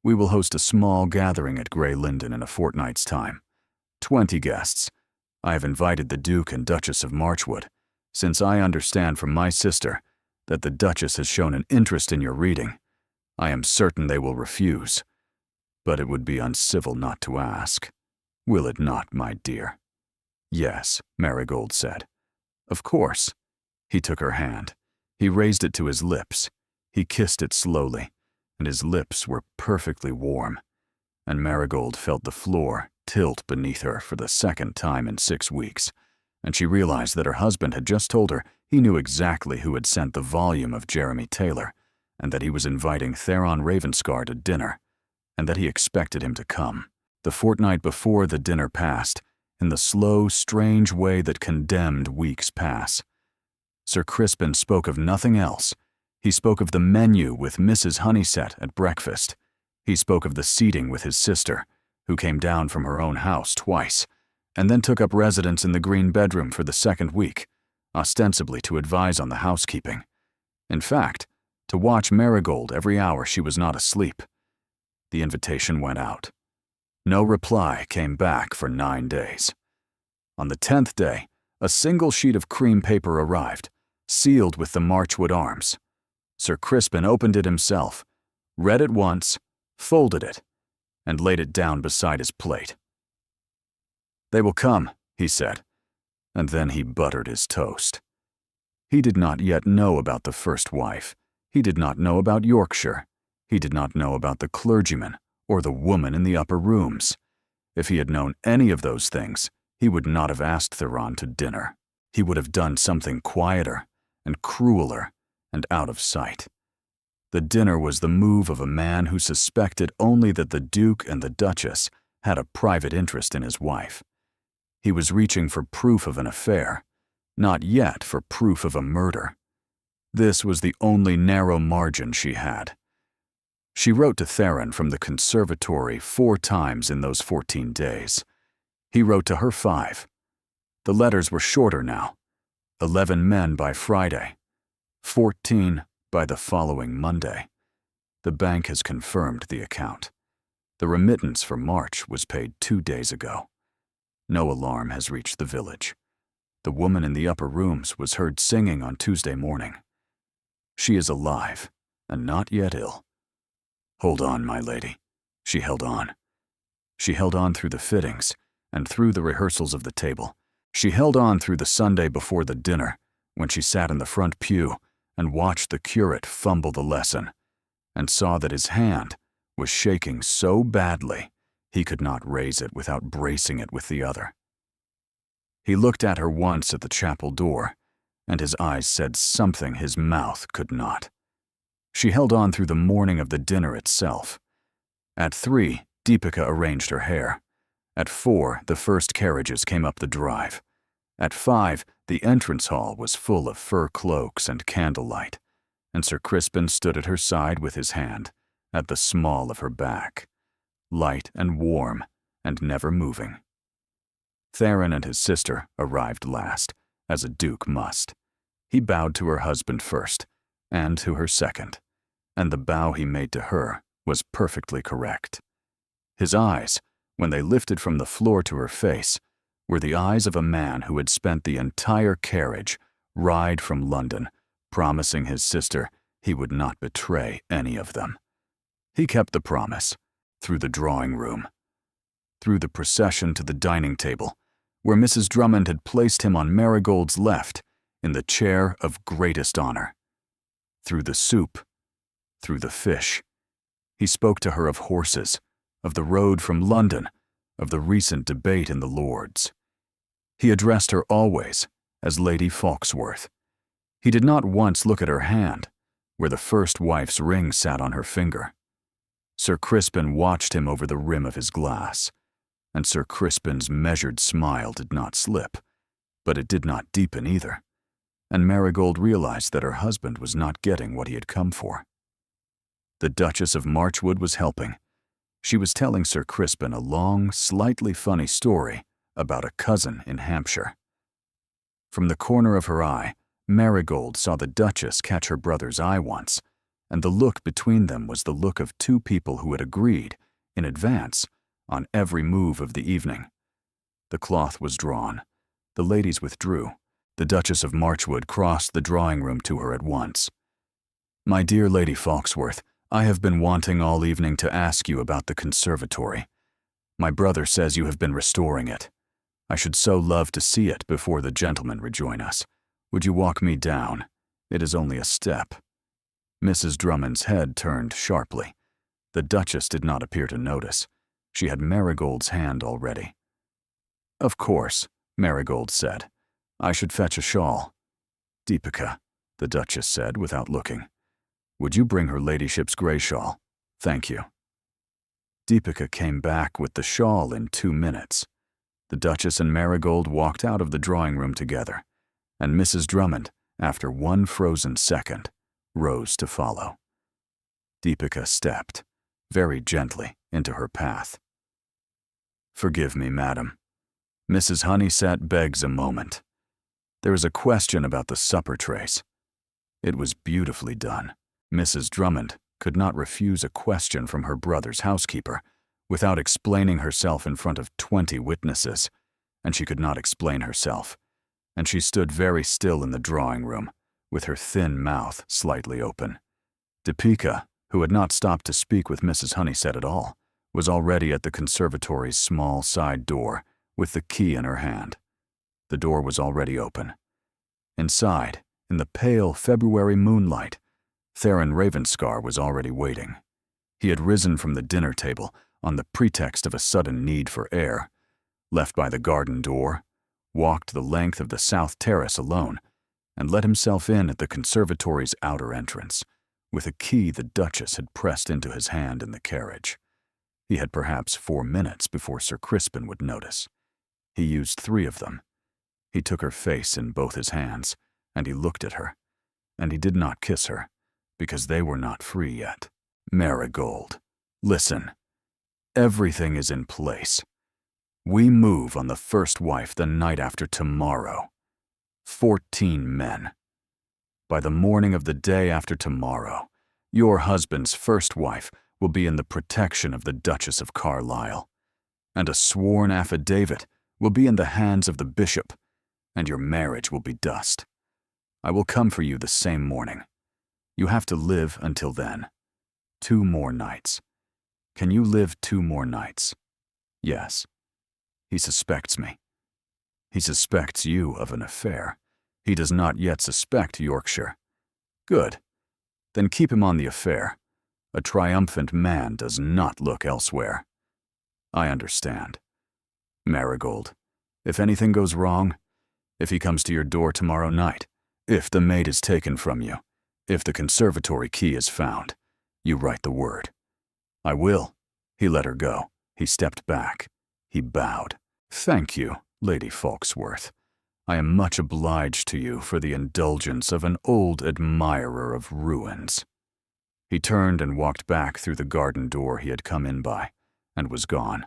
We will host a small gathering at Grey Linden in a fortnight's time. 20 guests. I have invited the Duke and Duchess of Marchwood, since I understand from my sister that the Duchess has shown an interest in your reading. I am certain they will refuse, but it would be uncivil not to ask. Will it not, my dear? Yes, Marigold said. Of course. He took her hand. He raised it to his lips. He kissed it slowly, and his lips were perfectly warm, and Marigold felt the floor tilt beneath her for the second time in 6 weeks, and she realized that her husband had just told her he knew exactly who had sent the volume of Jeremy Taylor, and that he was inviting Theron Ravenscar to dinner, and that he expected him to come. The fortnight before the dinner passed, in the slow, strange way that condemned weeks pass. Sir Crispin spoke of nothing else. He spoke of the menu with Mrs. Honeysett at breakfast. He spoke of the seating with his sister, who came down from her own house twice, and then took up residence in the green bedroom for the second week, ostensibly to advise on the housekeeping. In fact, to watch Marigold every hour she was not asleep. The invitation went out. No reply came back for 9 days. On the 10th day, a single sheet of cream paper arrived, sealed with the Marchwood arms. Sir Crispin opened it himself, read it once, folded it, and laid it down beside his plate. "They will come," he said, and then he buttered his toast. He did not yet know about the first wife. He did not know about Yorkshire. He did not know about the clergyman or the woman in the upper rooms. If he had known any of those things, he would not have asked Theron to dinner. He would have done something quieter and crueler and out of sight. The dinner was the move of a man who suspected only that the Duke and the Duchess had a private interest in his wife. He was reaching for proof of an affair, not yet for proof of a murder. This was the only narrow margin she had. She wrote to Theron from the conservatory 4 times in those 14 days. He wrote to her 5. The letters were shorter now. 11 men by Friday, 14 by the following Monday. The bank has confirmed the account. The remittance for March was paid 2 days ago. No alarm has reached the village. The woman in the upper rooms was heard singing on Tuesday morning. She is alive, and not yet ill. Hold on, my lady. She held on. She held on through the fittings, and through the rehearsals of the table. She held on through the Sunday before the dinner, when she sat in the front pew and watched the curate fumble the lesson, and saw that his hand was shaking so badly he could not raise it without bracing it with the other. He looked at her once at the chapel door, and his eyes said something his mouth could not. She held on through the morning of the dinner itself. At 3, Deepika arranged her hair. At 4, the first carriages came up the drive. At 5, the entrance hall was full of fur cloaks and candlelight, and Sir Crispin stood at her side with his hand, at the small of her back, light and warm and never moving. Theron and his sister arrived last, as a duke must. He bowed to her husband first, and to her second, and the bow he made to her was perfectly correct. His eyes, when they lifted from the floor to her face, were the eyes of a man who had spent the entire carriage ride from London, promising his sister he would not betray any of them. He kept the promise, through the drawing room, through the procession to the dining table, where Mrs. Drummond had placed him on Marigold's left, in the chair of greatest honor, through the soup, through the fish. He spoke to her of horses, of the road from London, of the recent debate in the Lords. He addressed her always as Lady Fawkesworth. He did not once look at her hand, where the first wife's ring sat on her finger. Sir Crispin watched him over the rim of his glass, and Sir Crispin's measured smile did not slip, but it did not deepen either, and Marigold realized that her husband was not getting what he had come for. The Duchess of Marchwood was helping. She was telling Sir Crispin a long, slightly funny story about a cousin in Hampshire. From the corner of her eye, Marigold saw the Duchess catch her brother's eye once, and the look between them was the look of 2 people who had agreed, in advance, on every move of the evening. The cloth was drawn. The ladies withdrew. The Duchess of Marchwood crossed the drawing-room to her at once. "My dear Lady Fawkesworth, I have been wanting all evening to ask you about the conservatory. My brother says you have been restoring it. I should so love to see it before the gentlemen rejoin us. Would you walk me down? It is only a step." Mrs. Drummond's head turned sharply. The Duchess did not appear to notice. She had Marigold's hand already. "Of course," Marigold said. I should fetch a shawl. Deepika, the Duchess said without looking. Would you bring her ladyship's grey shawl? Thank you. Deepika came back with the shawl in 2 minutes. The Duchess and Marigold walked out of the drawing room together, and Mrs. Drummond, after 1 frozen second, rose to follow. Deepika stepped, very gently, into her path. Forgive me, madam. Mrs. Honeysett begs a moment. There is a question about the supper trays. It was beautifully done. Mrs. Drummond could not refuse a question from her brother's housekeeper without explaining herself in front of 20 witnesses, and she could not explain herself, and she stood very still in the drawing room, with her thin mouth slightly open. Deepika, who had not stopped to speak with Mrs. Honeysett at all, was already at the conservatory's small side door with the key in her hand. The door was already open. Inside, in the pale February moonlight, Theron Ravenscar was already waiting. He had risen from the dinner table on the pretext of a sudden need for air, left by the garden door, walked the length of the south terrace alone, and let himself in at the conservatory's outer entrance, with a key the Duchess had pressed into his hand in the carriage. He had perhaps 4 minutes before Sir Crispin would notice. He used 3 of them. He took her face in both his hands, and he looked at her, and he did not kiss her, because they were not free yet. Marigold, listen. Everything is in place. We move on the first wife the night after tomorrow. 14 men. By the morning of the day after tomorrow, your husband's first wife will be in the protection of the Duchess of Carlisle, and a sworn affidavit will be in the hands of the bishop, and your marriage will be dust. I will come for you the same morning. You have to live until then. 2 more nights. Can you live 2 more nights? Yes. He suspects me. He suspects you of an affair. He does not yet suspect Yorkshire. Good. Then keep him on the affair. A triumphant man does not look elsewhere. I understand. Marigold, if anything goes wrong, if he comes to your door tomorrow night, if the maid is taken from you, if the conservatory key is found, you write the word. I will. He let her go. He stepped back. He bowed. Thank you, Lady Folksworth. I am much obliged to you for the indulgence of an old admirer of ruins. He turned and walked back through the garden door he had come in by, and was gone,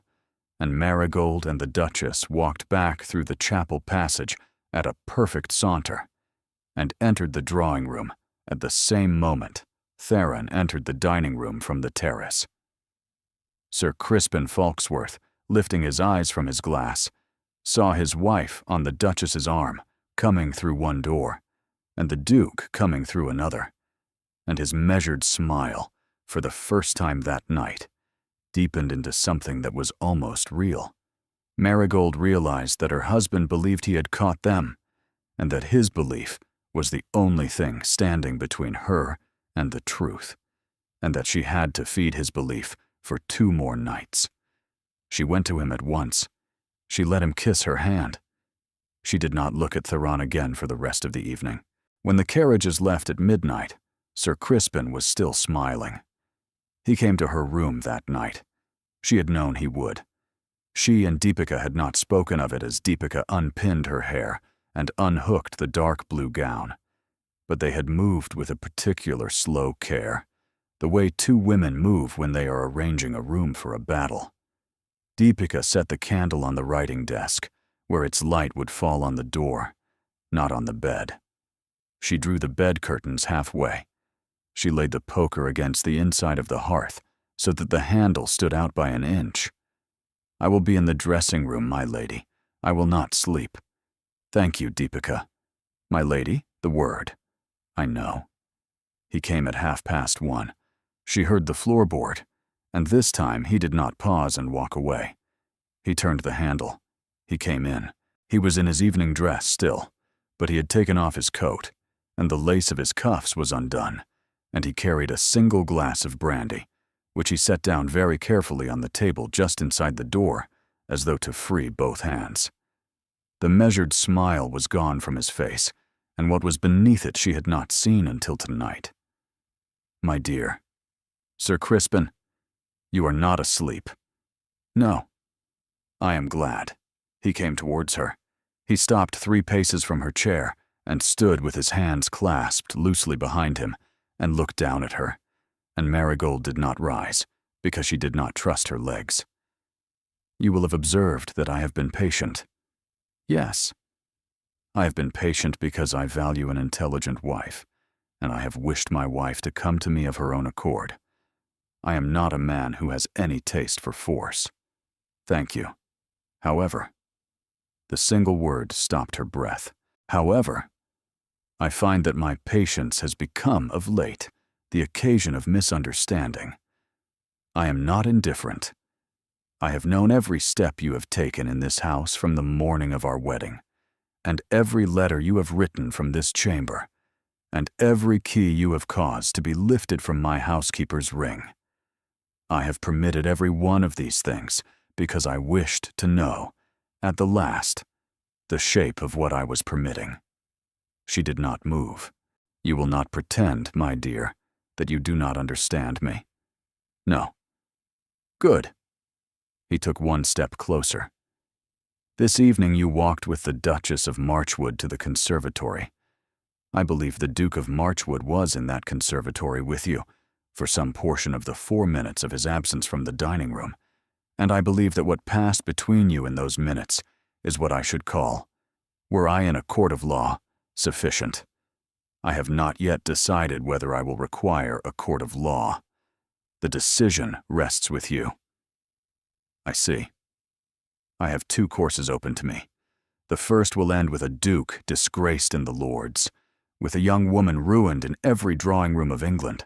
and Marigold and the Duchess walked back through the chapel passage at a perfect saunter, and entered the drawing room at the same moment Theron entered the dining room from the terrace. Sir Crispin Folksworth, lifting his eyes from his glass, saw his wife on the Duchess's arm coming through one door, and the Duke coming through another, and his measured smile, for the first time that night, deepened into something that was almost real. Marigold realized that her husband believed he had caught them, and that his belief was the only thing standing between her and the truth, and that she had to feed his belief for 2 more nights. She went to him at once. She let him kiss her hand. She did not look at Theron again for the rest of the evening. When the carriages left at midnight, Sir Crispin was still smiling. He came to her room that night. She had known he would. She and Deepika had not spoken of it as Deepika unpinned her hair and unhooked the dark blue gown, but they had moved with a particular slow care, the way 2 women move when they are arranging a room for a battle. Deepika set the candle on the writing desk, where its light would fall on the door, not on the bed. She drew the bed curtains halfway. She laid the poker against the inside of the hearth so that the handle stood out by an inch. I will be in the dressing room, my lady. I will not sleep. Thank you, Deepika. My lady, the word. I know. He came at 1:30. She heard the floorboard, and this time he did not pause and walk away. He turned the handle. He came in. He was in his evening dress still, but he had taken off his coat, and the lace of his cuffs was undone, and he carried a single glass of brandy, which he set down very carefully on the table just inside the door, as though to free both hands. The measured smile was gone from his face, and what was beneath it she had not seen until tonight. "My dear, Sir Crispin, you are not asleep." "No." "I am glad." He came towards her. He stopped 3 paces from her chair and stood with his hands clasped loosely behind him and looked down at her, and Marigold did not rise because she did not trust her legs. "You will have observed that I have been patient." "Yes." "I have been patient because I value an intelligent wife, and I have wished my wife to come to me of her own accord. I am not a man who has any taste for force." "Thank you. However," the single word stopped her breath. "However, I find that my patience has become, of late, the occasion of misunderstanding. I am not indifferent. I have known every step you have taken in this house from the morning of our wedding, and every letter you have written from this chamber, and every key you have caused to be lifted from my housekeeper's ring. I have permitted every one of these things because I wished to know, at the last, the shape of what I was permitting." She did not move. "You will not pretend, my dear, that you do not understand me?" "No." "Good." He took 1 step closer. "This evening you walked with the Duchess of Marchwood to the conservatory. I believe the Duke of Marchwood was in that conservatory with you for some portion of the 4 minutes of his absence from the dining room, and I believe that what passed between you in those minutes is what I should call, were I in a court of law, sufficient. I have not yet decided whether I will require a court of law. The decision rests with you." "I see. I have 2 courses open to me. The first will end with a duke disgraced in the Lords, with a young woman ruined in every drawing room of England,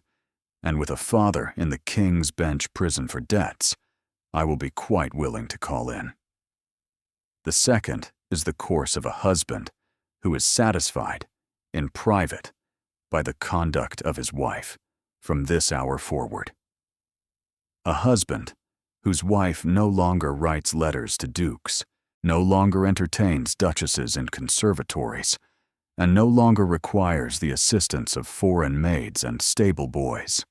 and with a father in the King's Bench prison for debts I will be quite willing to call in. The second is the course of a husband who is satisfied, in private, by the conduct of his wife, from this hour forward. A husband whose wife no longer writes letters to dukes, no longer entertains duchesses in conservatories, and no longer requires the assistance of foreign maids and stable boys.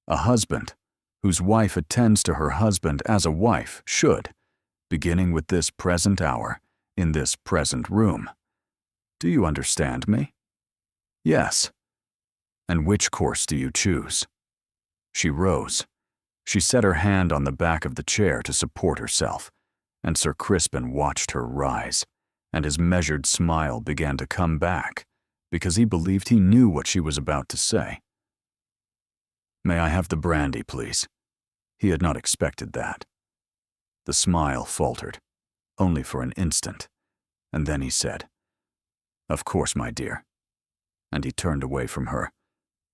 A husband whose wife attends to her husband as a wife should, beginning with this present hour, in this present room. Do you understand me?" "Yes." "And which course do you choose?" She rose. She set her hand on the back of the chair to support herself, and Sir Crispin watched her rise, and his measured smile began to come back, because he believed he knew what she was about to say. "May I have the brandy, please?" He had not expected that. The smile faltered, only for an instant, and then he said, "Of course, my dear," and he turned away from her,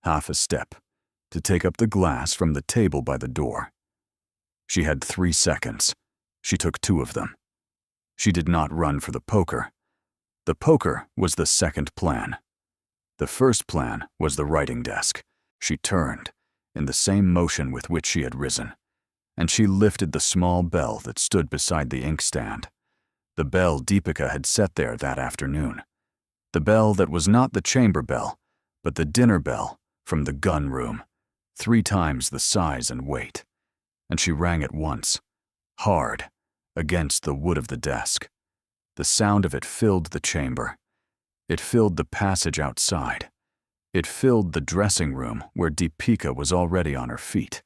half a step, to take up the glass from the table by the door. She had 3 seconds. She took 2 of them. She did not run for the poker. The poker was the second plan. The first plan was the writing desk. She turned, in the same motion with which she had risen, and she lifted the small bell that stood beside the inkstand. The bell Deepika had set there that afternoon. The bell that was not the chamber bell, but the dinner bell from the gun room, 3 times the size and weight. And she rang it once, hard, against the wood of the desk. The sound of it filled the chamber. It filled the passage outside. It filled the dressing room where Deepika was already on her feet,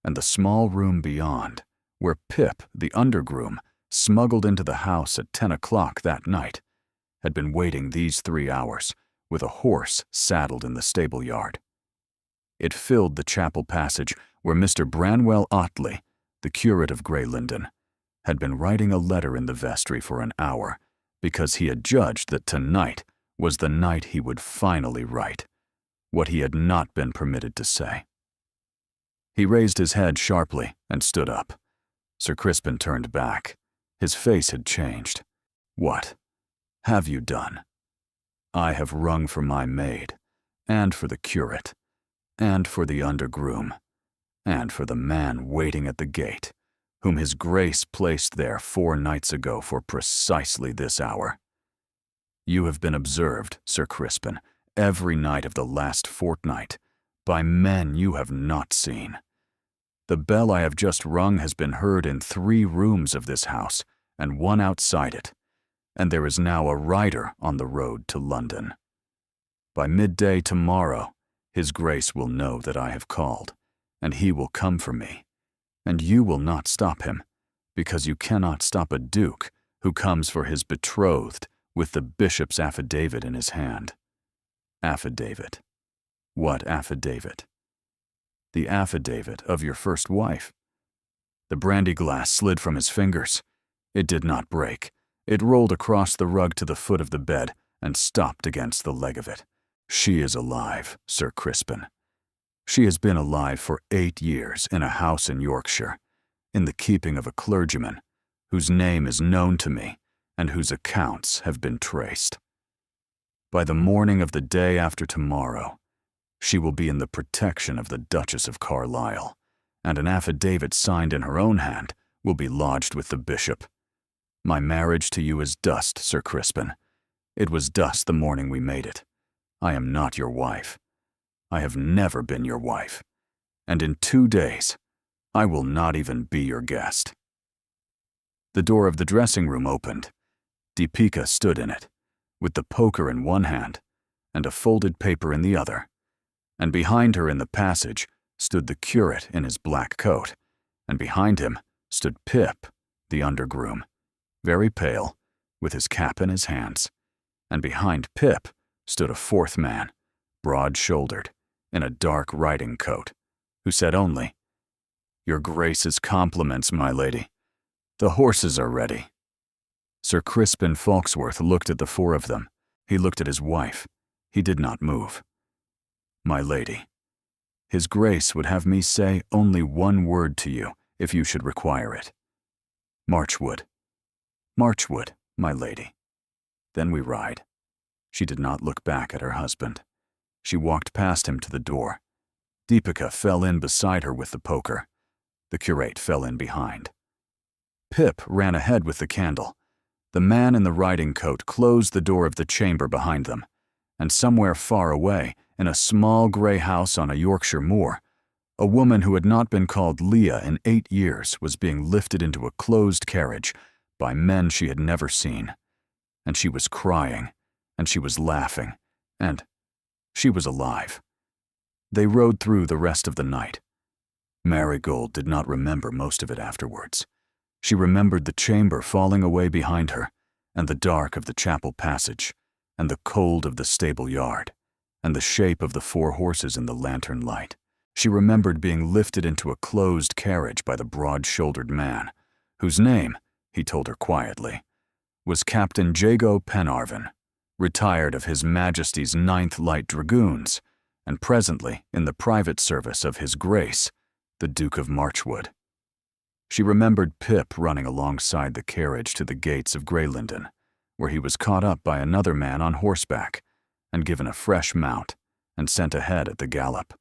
and the small room beyond, where Pip, the undergroom, smuggled into the house at 10 o'clock that night, had been waiting these 3 hours, with a horse saddled in the stable yard. It filled the chapel passage where Mr. Branwell Otley, the curate of Greylinden, had been writing a letter in the vestry for an hour because he had judged that tonight was the night he would finally write what he had not been permitted to say. He raised his head sharply and stood up. Sir Crispin turned back. His face had changed. "What have you done?" "I have rung for my maid, and for the curate, and for the undergroom, and for the man waiting at the gate, whom his grace placed there 4 nights ago for precisely this hour. You have been observed, Sir Crispin, every night of the last fortnight, by men you have not seen. The bell I have just rung has been heard in 3 rooms of this house, and 1 outside it, and there is now a rider on the road to London. By midday tomorrow, his grace will know that I have called, and he will come for me, and you will not stop him, because you cannot stop a duke who comes for his betrothed with the bishop's affidavit in his hand. Affidavit. What affidavit? The affidavit of your first wife. The brandy glass slid from his fingers. It did not break. It rolled across the rug to the foot of the bed and stopped against the leg of it. She is alive, Sir Crispin. She has been alive for 8 years in a house in Yorkshire, in the keeping of a clergyman, whose name is known to me and whose accounts have been traced. By the morning of the day after tomorrow, she will be in the protection of the Duchess of Carlisle, and an affidavit signed in her own hand will be lodged with the bishop. My marriage to you is dust, Sir Crispin. It was dust the morning we made it. I am not your wife. I have never been your wife. And in 2 days, I will not even be your guest. The door of the dressing room opened. Deepika stood in it, with the poker in one hand and a folded paper in the other, and behind her in the passage stood the curate in his black coat, and behind him stood Pip, the undergroom, very pale, with his cap in his hands, and behind Pip stood a 4th man, broad-shouldered, in a dark riding coat, who said only, "Your Grace's compliments, my lady. The horses are ready." Sir Crispin Falksworth looked at the 4 of them. He looked at his wife. He did not move. "My lady, His Grace would have me say only 1 word to you if you should require it. Marchwood. Marchwood, my lady. Then we ride." She did not look back at her husband. She walked past him to the door. Deepika fell in beside her with the poker. The curate fell in behind. Pip ran ahead with the candle. The man in the riding coat closed the door of the chamber behind them, and somewhere far away, in a small grey house on a Yorkshire moor, a woman who had not been called Leah in 8 years was being lifted into a closed carriage by men she had never seen. And she was crying, and she was laughing, and she was alive. They rode through the rest of the night. Marigold did not remember most of it afterwards. She remembered the chamber falling away behind her, and the dark of the chapel passage, and the cold of the stable yard, and the shape of the 4 horses in the lantern light. She remembered being lifted into a closed carriage by the broad-shouldered man, whose name, he told her quietly, was Captain Jago Penarvin, retired of His Majesty's 9th Light Dragoons, and presently in the private service of His Grace, the Duke of Marchwood. She remembered Pip running alongside the carriage to the gates of Greylindon, where he was caught up by another man on horseback, and given a fresh mount, and sent ahead at the gallop.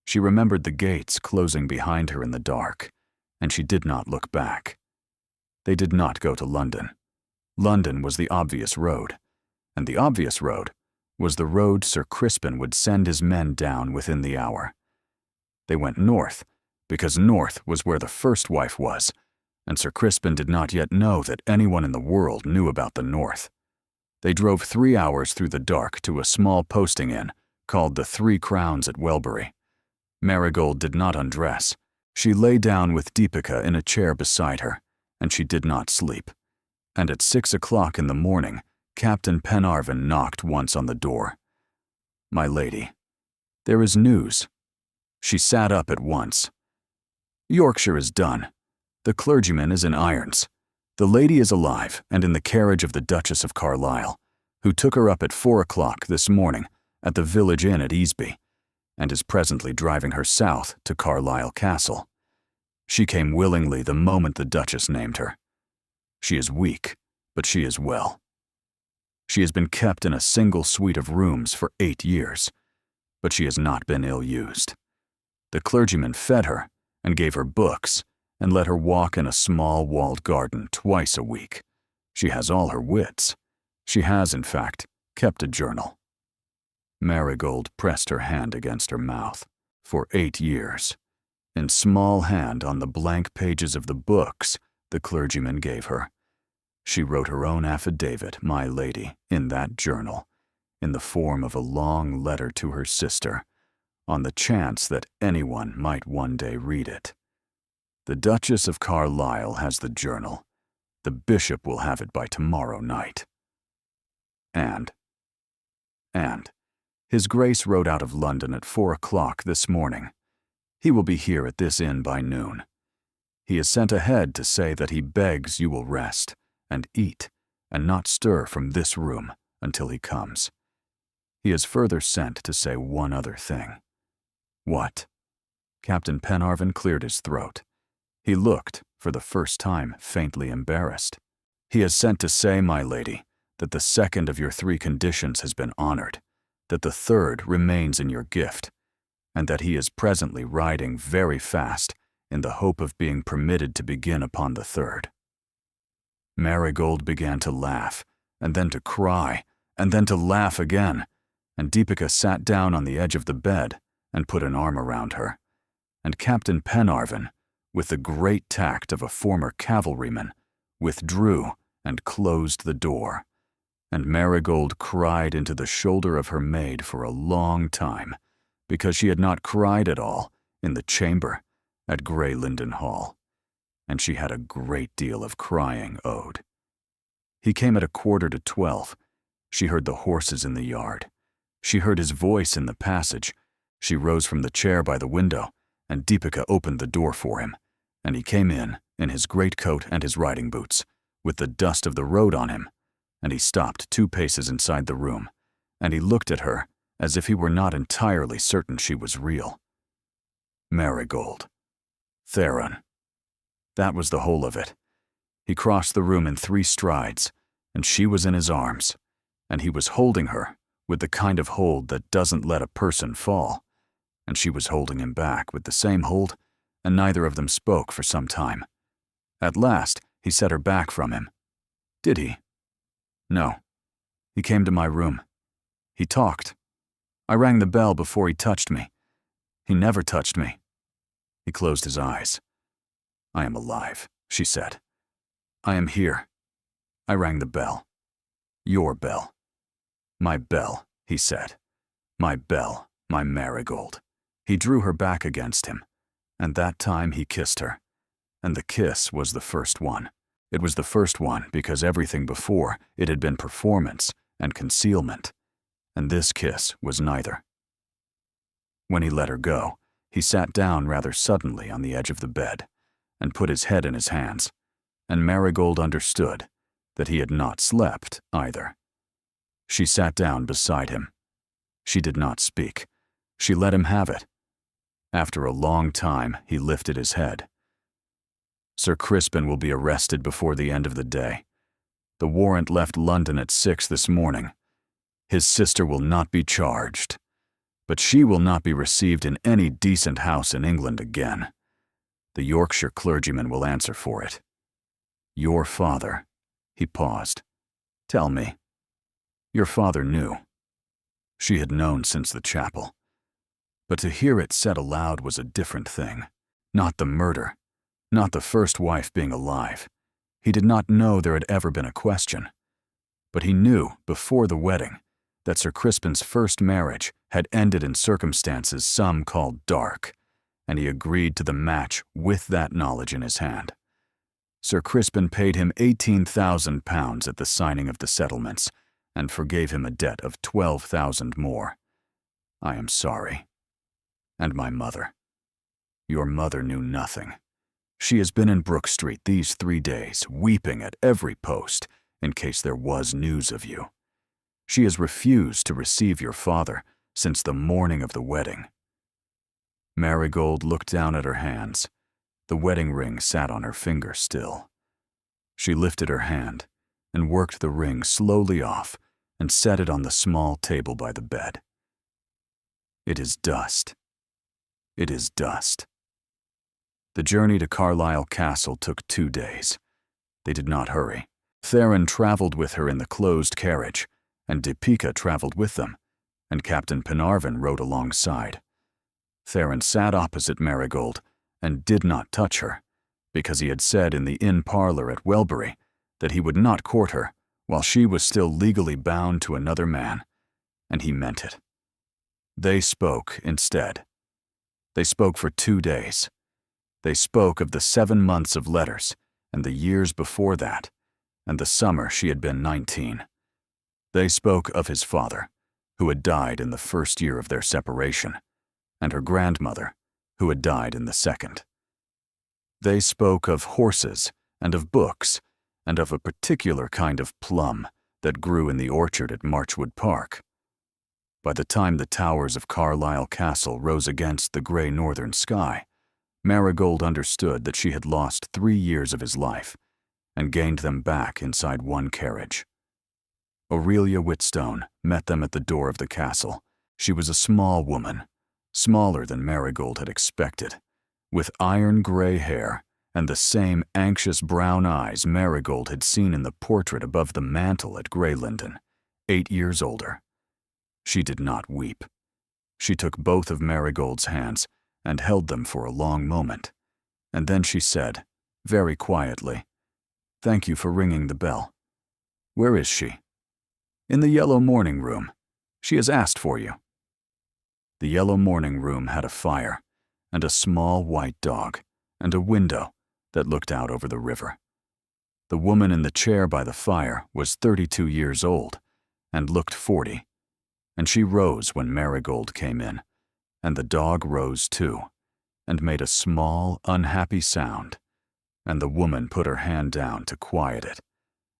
She remembered the gates closing behind her in the dark, and she did not look back. They did not go to London. London was the obvious road, and the obvious road was the road Sir Crispin would send his men down within the hour. They went north, because north was where the first wife was, and Sir Crispin did not yet know that anyone in the world knew about the north. They drove 3 hours through the dark to a small posting inn called the 3 Crowns at Welbury. Marigold did not undress. She lay down with Deepika in a chair beside her, and she did not sleep. And at 6 o'clock in the morning, Captain Penarvin knocked once on the door. "My lady, there is news." She sat up at once. "Yorkshire is done. The clergyman is in irons. The lady is alive and in the carriage of the Duchess of Carlisle, who took her up at 4 o'clock this morning at the village inn at Easby, and is presently driving her south to Carlisle Castle. She came willingly the moment the Duchess named her. She is weak, but she is well. She has been kept in a single suite of rooms for 8 years, but she has not been ill-used. The clergyman fed her and gave her books and let her walk in a small walled garden twice a week. She has all her wits. She has, in fact, kept a journal. Marigold pressed her hand against her mouth. For 8 years. In small hand on the blank pages of the books the clergyman gave her. She wrote her own affidavit, my lady, in that journal, in the form of a long letter to her sister, on the chance that anyone might one day read it. The Duchess of Carlisle has the journal. The bishop will have it by tomorrow night. And His Grace rode out of London at 4 o'clock this morning. He will be here at this inn by noon. He has sent ahead to say that he begs you will rest and eat and not stir from this room until he comes. He has further sent to say one other thing. What? Captain Penarvin cleared his throat. He looked, for the first time, faintly embarrassed. He has sent to say, my lady, that the second of your 3 conditions has been honored, that the third remains in your gift, and that he is presently riding very fast in the hope of being permitted to begin upon the third. Marigold began to laugh, and then to cry, and then to laugh again, and Deepika sat down on the edge of the bed and put an arm around her, and Captain Penarvin, with the great tact of a former cavalryman, withdrew and closed the door, and Marigold cried into the shoulder of her maid for a long time, because she had not cried at all in the chamber at Grey Linden Hall, and she had a great deal of crying owed. He came at 11:45. She heard the horses in the yard. She heard his voice in the passage. She rose from the chair by the window, and Deepika opened the door for him, and he came in his greatcoat and his riding boots, with the dust of the road on him, and he stopped 2 paces inside the room, and he looked at her as if he were not entirely certain she was real. Marigold. Theron. That was the whole of it. He crossed the room in 3 strides, and she was in his arms, and he was holding her with the kind of hold that doesn't let a person fall, and she was holding him back with the same hold, and neither of them spoke for some time. At last, he set her back from him. Did he? No. He came to my room. He talked. I rang the bell before he touched me. He never touched me. He closed his eyes. I am alive, she said. I am here. I rang the bell. Your bell. My bell, he said. My bell, my Marigold. He drew her back against him, and that time he kissed her. And the kiss was the first one. It was the first one because everything before it had been performance and concealment, and this kiss was neither. When he let her go, he sat down rather suddenly on the edge of the bed and put his head in his hands, and Marigold understood that he had not slept either. She sat down beside him. She did not speak. She let him have it. After a long time, he lifted his head. Sir Crispin will be arrested before the end of the day. The warrant left London at 6 this morning. His sister will not be charged, but she will not be received in any decent house in England again. The Yorkshire clergyman will answer for it. Your father, he paused. Tell me. Your father knew. She had known since the chapel. But to hear it said aloud was a different thing. Not the murder. Not the first wife being alive. He did not know there had ever been a question. But he knew, before the wedding, that Sir Crispin's first marriage had ended in circumstances some called dark, and he agreed to the match with that knowledge in his hand. Sir Crispin paid him £18,000 at the signing of the settlements, and forgave him a debt of 12,000 more. I am sorry. And my mother. Your mother knew nothing. She has been in Brook Street these 3 days, weeping at every post, in case there was news of you. She has refused to receive your father since the morning of the wedding. Marigold looked down at her hands. The wedding ring sat on her finger still. She lifted her hand and worked the ring slowly off and set it on the small table by the bed. It is dust. It is dust. The journey to Carlisle Castle took 2 days. They did not hurry. Theron traveled with her in the closed carriage, and Deepika traveled with them, and Captain Penarvin rode alongside. Theron sat opposite Marigold and did not touch her, because he had said in the inn parlor at Welbury that he would not court her while she was still legally bound to another man, and he meant it. They spoke instead. They spoke for 2 days. They spoke of the 7 months of letters and the years before that, and the summer she had been 19. They spoke of his father, who had died in the first year of their separation, and her grandmother, who had died in the second. They spoke of horses and of books and of a particular kind of plum that grew in the orchard at Marchwood Park. By the time the towers of Carlisle Castle rose against the gray northern sky, Marigold understood that she had lost 3 years of his life and gained them back inside one carriage. Aurelia Whitstone met them at the door of the castle. She was a small woman, smaller than Marigold had expected, with iron-gray hair and the same anxious brown eyes Marigold had seen in the portrait above the mantel at Greylinden, 8 years older. She did not weep. She took both of Marigold's hands and held them for a long moment, and then she said, very quietly, "Thank you for ringing the bell. Where is she?" "In the yellow morning room. She has asked for you." The yellow morning room had a fire, and a small white dog, and a window that looked out over the river. The woman in the chair by the fire was 32 years old, and looked 40, and she rose when Marigold came in, and the dog rose too, and made a small, unhappy sound, and the woman put her hand down to quiet it,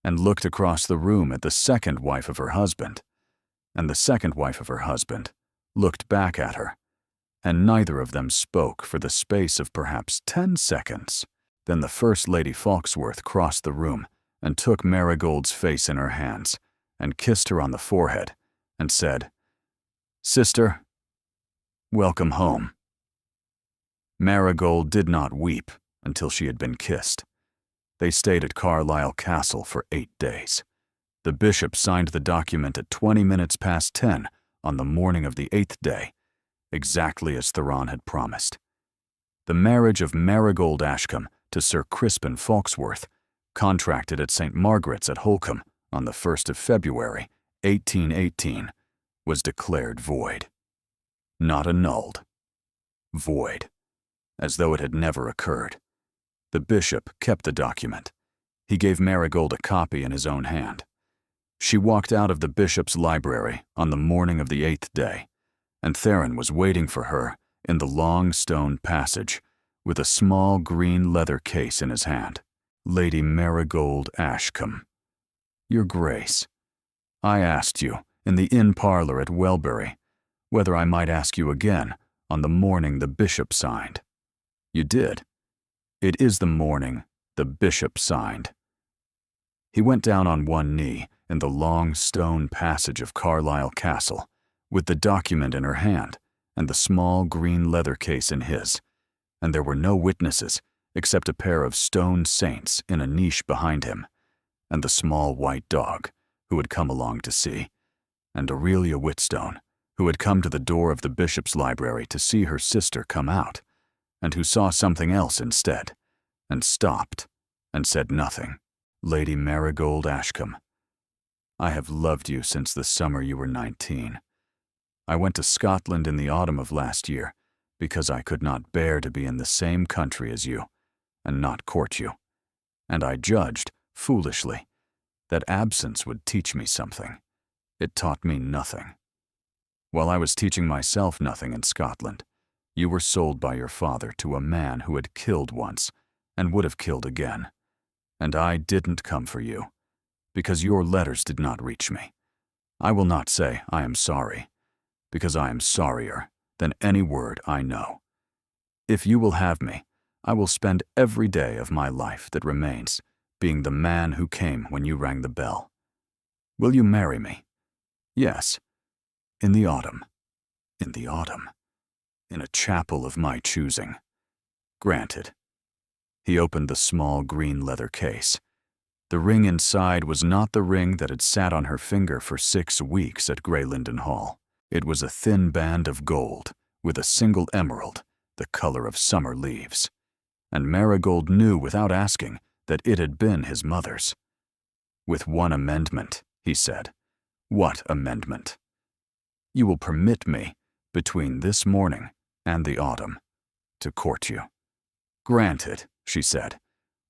and looked across the room at the second wife of her husband, and the second wife of her husband looked back at her, and neither of them spoke for the space of perhaps 10 seconds. Then the First Lady Foxworth crossed the room and took Marigold's face in her hands and kissed her on the forehead and said, "Sister, welcome home." Marigold did not weep until she had been kissed. They stayed at Carlisle Castle for 8 days. The bishop signed the document at 20 minutes past 10 on the morning of the 8th day, exactly as Theron had promised. The marriage of Marigold Ashcombe to Sir Crispin Foxworth, contracted at St. Margaret's at Holcombe on the 1st of February, 1818, was declared void. Not annulled. Void. As though it had never occurred. The bishop kept the document. He gave Marigold a copy in his own hand. She walked out of the bishop's library on the morning of the 8th day, and Theron was waiting for her in the long stone passage with a small green leather case in his hand. "Lady Marigold Ashcombe, Your Grace, I asked you in the inn parlor at Welbury whether I might ask you again on the morning the bishop signed. You did. It is the morning the bishop signed." He went down on one knee in the long stone passage of Carlisle Castle, with the document in her hand and the small green leather case in his, and there were no witnesses except a pair of stone saints in a niche behind him, and the small white dog, who had come along to see, and Aurelia Whitstone, who had come to the door of the bishop's library to see her sister come out, and who saw something else instead, and stopped, and said nothing. "Lady Marigold Ashcombe, I have loved you since the summer you were 19. I went to Scotland in the autumn of last year because I could not bear to be in the same country as you and not court you, and I judged, foolishly, that absence would teach me something. It taught me nothing. While I was teaching myself nothing in Scotland, you were sold by your father to a man who had killed once and would have killed again, and I didn't come for you, because your letters did not reach me. I will not say I am sorry, because I am sorrier than any word I know. If you will have me, I will spend every day of my life that remains being the man who came when you rang the bell. Will you marry me? Yes. In the autumn. In the autumn. In a chapel of my choosing. Granted. He opened the small green leather case. The ring inside was not the ring that had sat on her finger for 6 weeks at Greylinden Hall. It was a thin band of gold, with a single emerald, the color of summer leaves. And Marigold knew without asking that it had been his mother's. "With one amendment," he said. "What amendment?" "You will permit me, between this morning and the autumn, to court you." "Granted," she said,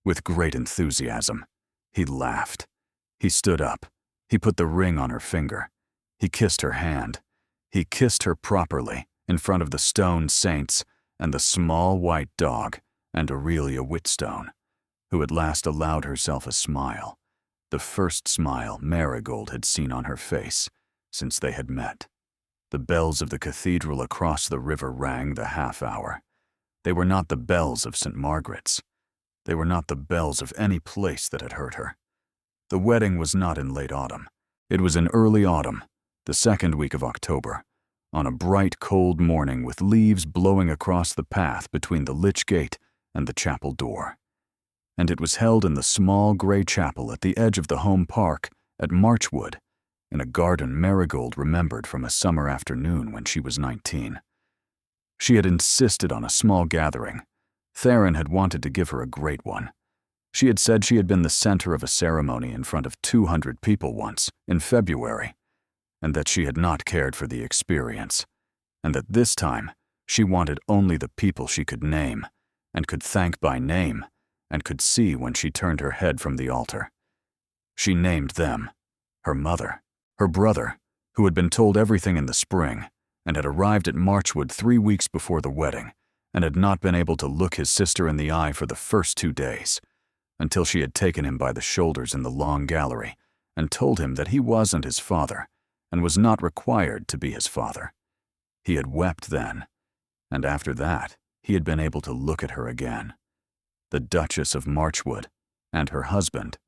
with great enthusiasm. He laughed. He stood up. He put the ring on her finger. He kissed her hand. He kissed her properly in front of the stone saints and the small white dog and Aurelia Whitstone, who at last allowed herself a smile, the first smile Marigold had seen on her face since they had met. The bells of the cathedral across the river rang the half-hour. They were not the bells of St. Margaret's. They were not the bells of any place that had hurt her. The wedding was not in late autumn. It was in early autumn, the second week of October, on a bright, cold morning with leaves blowing across the path between the lych gate and the chapel door. And it was held in the small gray chapel at the edge of the home park at Marchwood, in a garden Marigold remembered from a summer afternoon when she was 19. She had insisted on a small gathering. Theron had wanted to give her a great one. She had said she had been the center of a ceremony in front of 200 people once, in February, and that she had not cared for the experience, and that this time she wanted only the people she could name, and could thank by name, and could see when she turned her head from the altar. She named them, her mother, her brother, who had been told everything in the spring, and had arrived at Marchwood 3 weeks before the wedding, and had not been able to look his sister in the eye for the first 2 days, until she had taken him by the shoulders in the long gallery and told him that he wasn't his father and was not required to be his father. He had wept then, and after that he had been able to look at her again. The Duchess of Marchwood and her husband,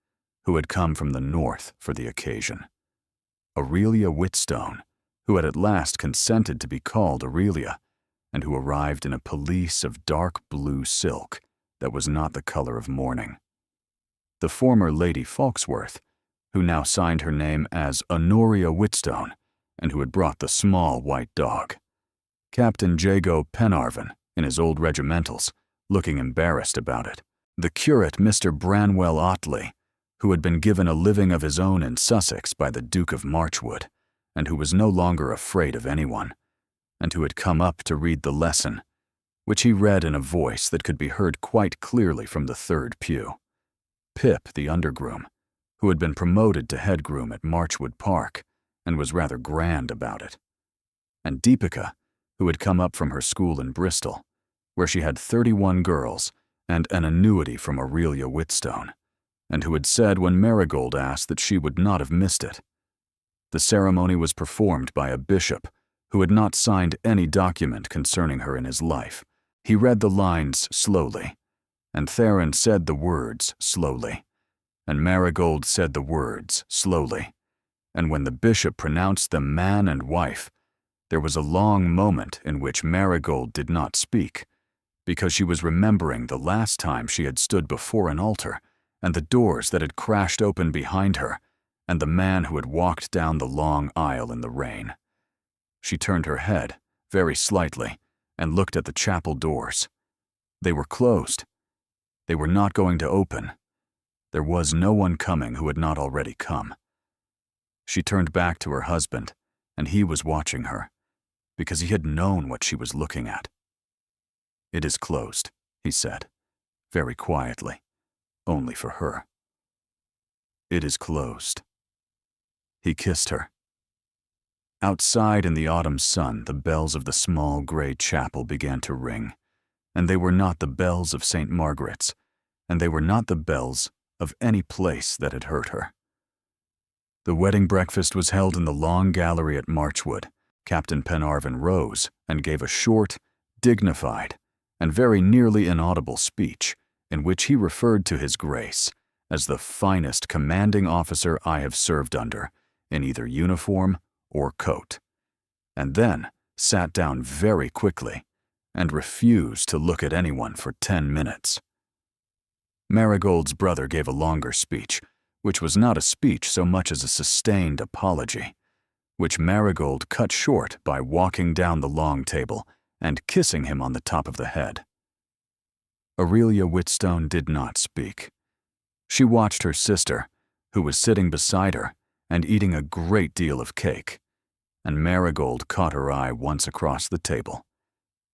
who had come from the north for the occasion. Aurelia Whitstone, who had at last consented to be called Aurelia, and who arrived in a pelisse of dark blue silk that was not the color of mourning. The former Lady Falksworth, who now signed her name as Honoria Whitstone, and who had brought the small white dog. Captain Jago Penarvin, in his old regimentals, looking embarrassed about it. The curate Mr. Branwell Otley, who had been given a living of his own in Sussex by the Duke of Marchwood, and who was no longer afraid of anyone, and who had come up to read the lesson, which he read in a voice that could be heard quite clearly from the third pew. Pip, the undergroom, who had been promoted to head groom at Marchwood Park, and was rather grand about it. And Deepika, who had come up from her school in Bristol, where she had 31 girls and an annuity from Aurelia Whitstone, and who had said when Marigold asked that she would not have missed it. The ceremony was performed by a bishop who had not signed any document concerning her in his life. He read the lines slowly, and Theron said the words slowly, and Marigold said the words slowly, and when the bishop pronounced them man and wife, there was a long moment in which Marigold did not speak, because she was remembering the last time she had stood before an altar, and the doors that had crashed open behind her, and the man who had walked down the long aisle in the rain. She turned her head, very slightly, and looked at the chapel doors. They were closed. They were not going to open. There was no one coming who had not already come. She turned back to her husband, and he was watching her, because he had known what she was looking at. "It is closed," he said, very quietly, only for her. "It is closed." He kissed her. Outside in the autumn sun, the bells of the small gray chapel began to ring, and they were not the bells of St. Margaret's, and they were not the bells of any place that had hurt her. The wedding breakfast was held in the long gallery at Marchwood. Captain Penarvin rose and gave a short, dignified, and very nearly inaudible speech in which he referred to His Grace as the finest commanding officer I have served under, in either uniform or coat, and then sat down very quickly and refused to look at anyone for 10 minutes. Marigold's brother gave a longer speech, which was not a speech so much as a sustained apology, which Marigold cut short by walking down the long table and kissing him on the top of the head. Aurelia Whitstone did not speak. She watched her sister, who was sitting beside her and eating a great deal of cake, and Marigold caught her eye once across the table,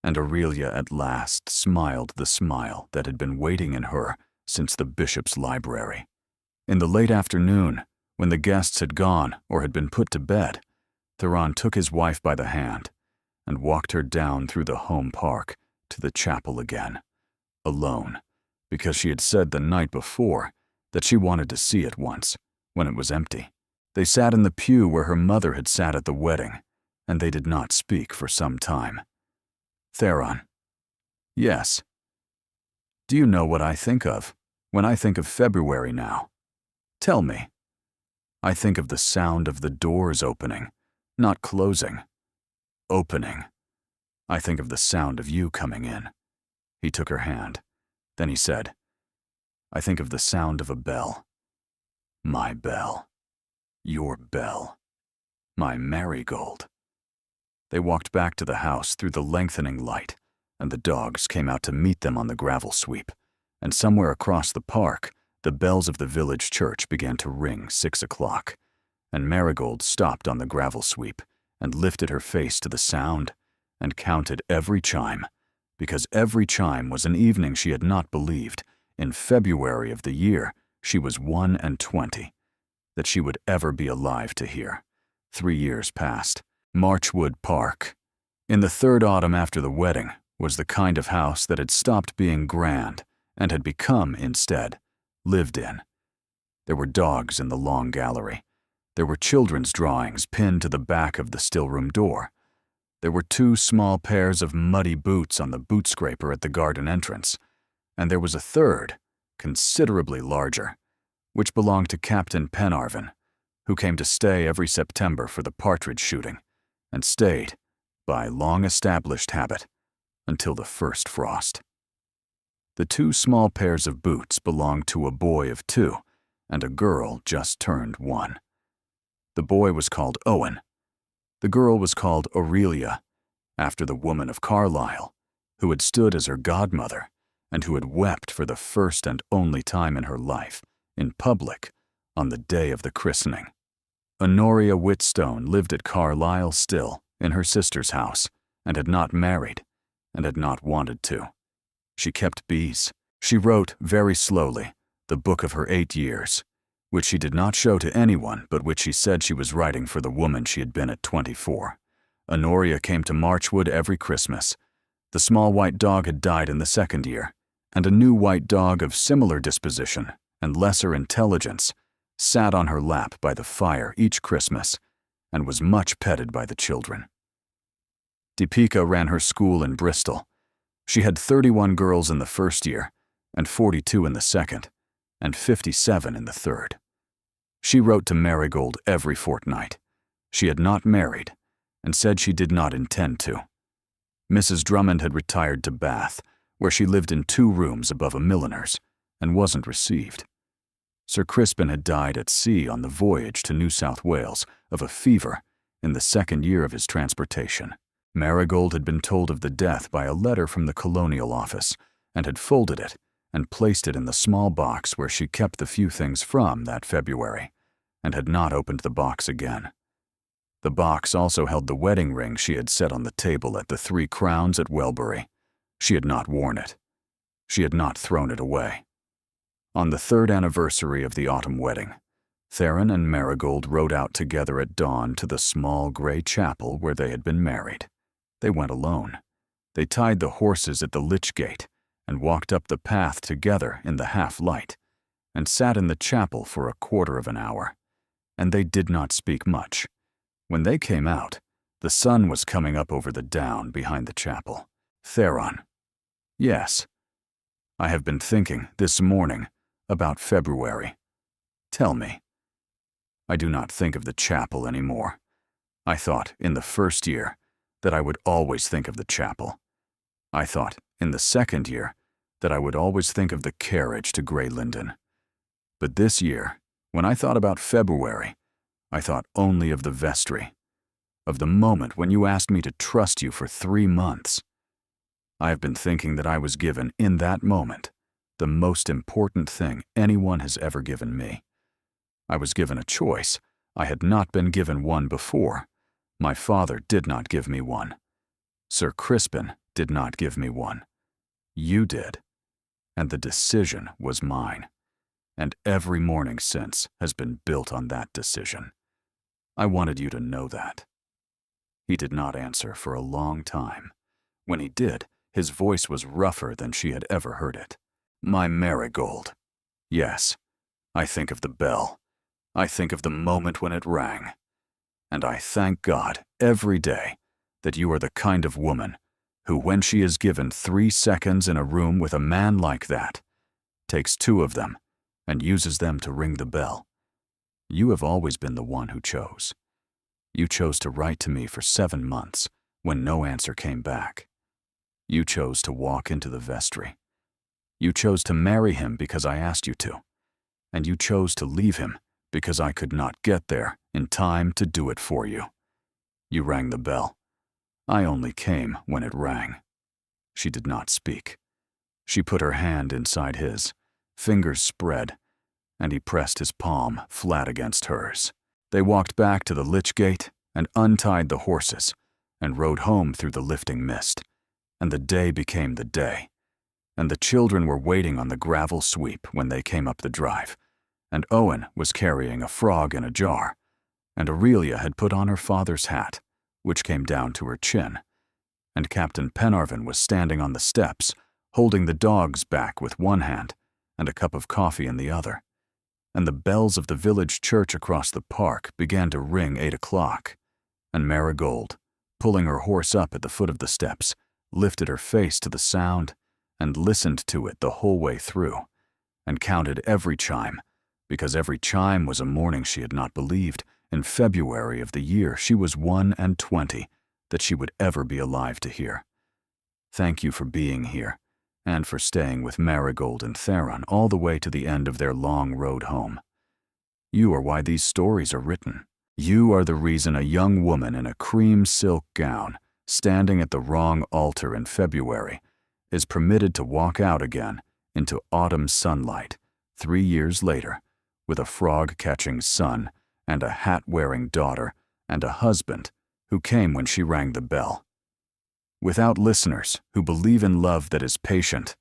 and Aurelia at last smiled the smile that had been waiting in her since the bishop's library. In the late afternoon, when the guests had gone or had been put to bed, Theron took his wife by the hand and walked her down through the home park to the chapel again, alone, because she had said the night before that she wanted to see it once, when it was empty. They sat in the pew where her mother had sat at the wedding, and they did not speak for some time. Theron. Yes. Do you know what I think of when I think of February now? Tell me. I think of the sound of the doors opening, not closing. Opening. I think of the sound of you coming in. He took her hand. Then he said, I think of the sound of a bell. My bell. Your bell. My Marigold. They walked back to the house through the lengthening light, and the dogs came out to meet them on the gravel sweep, and somewhere across the park, the bells of the village church began to ring 6 o'clock, and Marigold stopped on the gravel sweep and lifted her face to the sound and counted every chime, because every chime was an evening she had not believed, in February of the year she was 21, that she would ever be alive to hear. 3 years passed. Marchwood Park. In the third autumn after the wedding was the kind of house that had stopped being grand and had become, instead, lived in. There were dogs in the long gallery. There were children's drawings pinned to the back of the stillroom door. There were 2 small pairs of muddy boots on the boot scraper at the garden entrance, and there was a third, considerably larger, which belonged to Captain Penarvin, who came to stay every September for the partridge shooting, and stayed, by long-established habit, until the first frost. The 2 small pairs of boots belonged to a boy of 2 and a girl just turned 1. The boy was called Owen. The girl was called Aurelia, after the woman of Carlisle, who had stood as her godmother and who had wept for the first and only time in her life, in public, on the day of the christening. Honoria Whitstone lived at Carlisle still, in her sister's house, and had not married, and had not wanted to. She kept bees. She wrote, very slowly, the book of her 8 years, which she did not show to anyone, but which she said she was writing for the woman she had been at 24. Honoria came to Marchwood every Christmas. The small white dog had died in the 2nd year, and a new white dog of similar disposition and lesser intelligence sat on her lap by the fire each Christmas and was much petted by the children. Deepika ran her school in Bristol. She had 31 girls in the 1st year, and 42 in the 2nd, and 57 in the 3rd. She wrote to Marigold every fortnight. She had not married, and said she did not intend to. Mrs. Drummond had retired to Bath, where she lived in 2 rooms above a milliner's, and wasn't received. Sir Crispin had died at sea on the voyage to New South Wales of a fever in the 2nd year of his transportation. Marigold had been told of the death by a letter from the Colonial Office, and had folded it and placed it in the small box where she kept the few things from that February, and had not opened the box again. The box also held the wedding ring she had set on the table at the 3 Crowns at Welbury. She had not worn it. She had not thrown it away. On the 3rd anniversary of the autumn wedding, Theron and Marigold rode out together at dawn to the small grey chapel where they had been married. They went alone. They tied the horses at the lych gate and walked up the path together in the half-light, and sat in the chapel for a quarter of an hour, and they did not speak much. When they came out, the sun was coming up over the down behind the chapel. Theron. Yes. I have been thinking, this morning, about February. Tell me. I do not think of the chapel any more. I thought, in the 1st year, that I would always think of the chapel. I thought, in the 2nd year, that I would always think of the carriage to Grey Linden. But this year, when I thought about February, I thought only of the vestry, of the moment when you asked me to trust you for 3 months. I have been thinking that I was given, in that moment, the most important thing anyone has ever given me. I was given a choice. I had not been given one before. My father did not give me one. Sir Crispin did not give me one. You did. And the decision was mine. And every morning since has been built on that decision. I wanted you to know that. He did not answer for a long time. When he did, his voice was rougher than she had ever heard it. My Marigold. Yes, I think of the bell. I think of the moment when it rang. And I thank God every day that you are the kind of woman who, when she is given 3 seconds in a room with a man like that, takes 2 of them and uses them to ring the bell. You have always been the one who chose. You chose to write to me for 7 months when no answer came back. You chose to walk into the vestry. You chose to marry him because I asked you to. And you chose to leave him because I could not get there in time to do it for you. You rang the bell. I only came when it rang. She did not speak. She put her hand inside his, fingers spread, and he pressed his palm flat against hers. They walked back to the lich gate and untied the horses and rode home through the lifting mist, and the day became the day. And the children were waiting on the gravel sweep when they came up the drive, and Owen was carrying a frog in a jar, and Aurelia had put on her father's hat, which came down to her chin, and Captain Penarvin was standing on the steps, holding the dogs back with one hand and a cup of coffee in the other, and the bells of the village church across the park began to ring 8 o'clock, and Marigold, pulling her horse up at the foot of the steps, lifted her face to the sound and listened to it the whole way through, and counted every chime, because every chime was a morning she had not believed, in February of the year she was 21, that she would ever be alive to hear. Thank you for being here, and for staying with Marigold and Theron all the way to the end of their long road home. You are why these stories are written. You are the reason a young woman in a cream silk gown, standing at the wrong altar in February, is permitted to walk out again into autumn sunlight 3 years later, with a frog-catching son and a hat-wearing daughter and a husband who came when she rang the bell. Without listeners who believe in love that is patient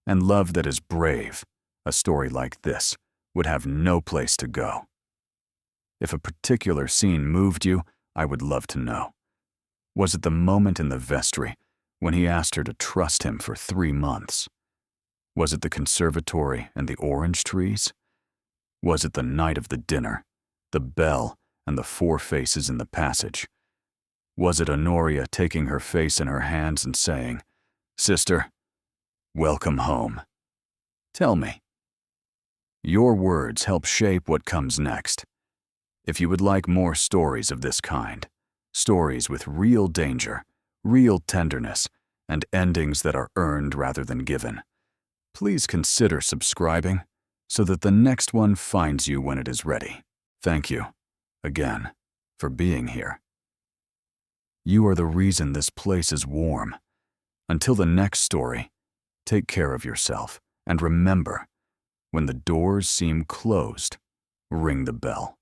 and love that is brave, a story like this would have no place to go. If a particular scene moved you, I would love to know. Was it the moment in the vestry when he asked her to trust him for 3 months? Was it the conservatory and the orange trees? Was it the night of the dinner, the bell, and the 4 faces in the passage? Was it Honoria taking her face in her hands and saying, "Sister, welcome home"? Tell me. Your words help shape what comes next. If you would like more stories of this kind, stories with real danger, real tenderness, and endings that are earned rather than given, please consider subscribing so that the next one finds you when it is ready. Thank you, again, for being here. You are the reason this place is warm. Until the next story, take care of yourself, and remember, when the doors seem closed, ring the bell.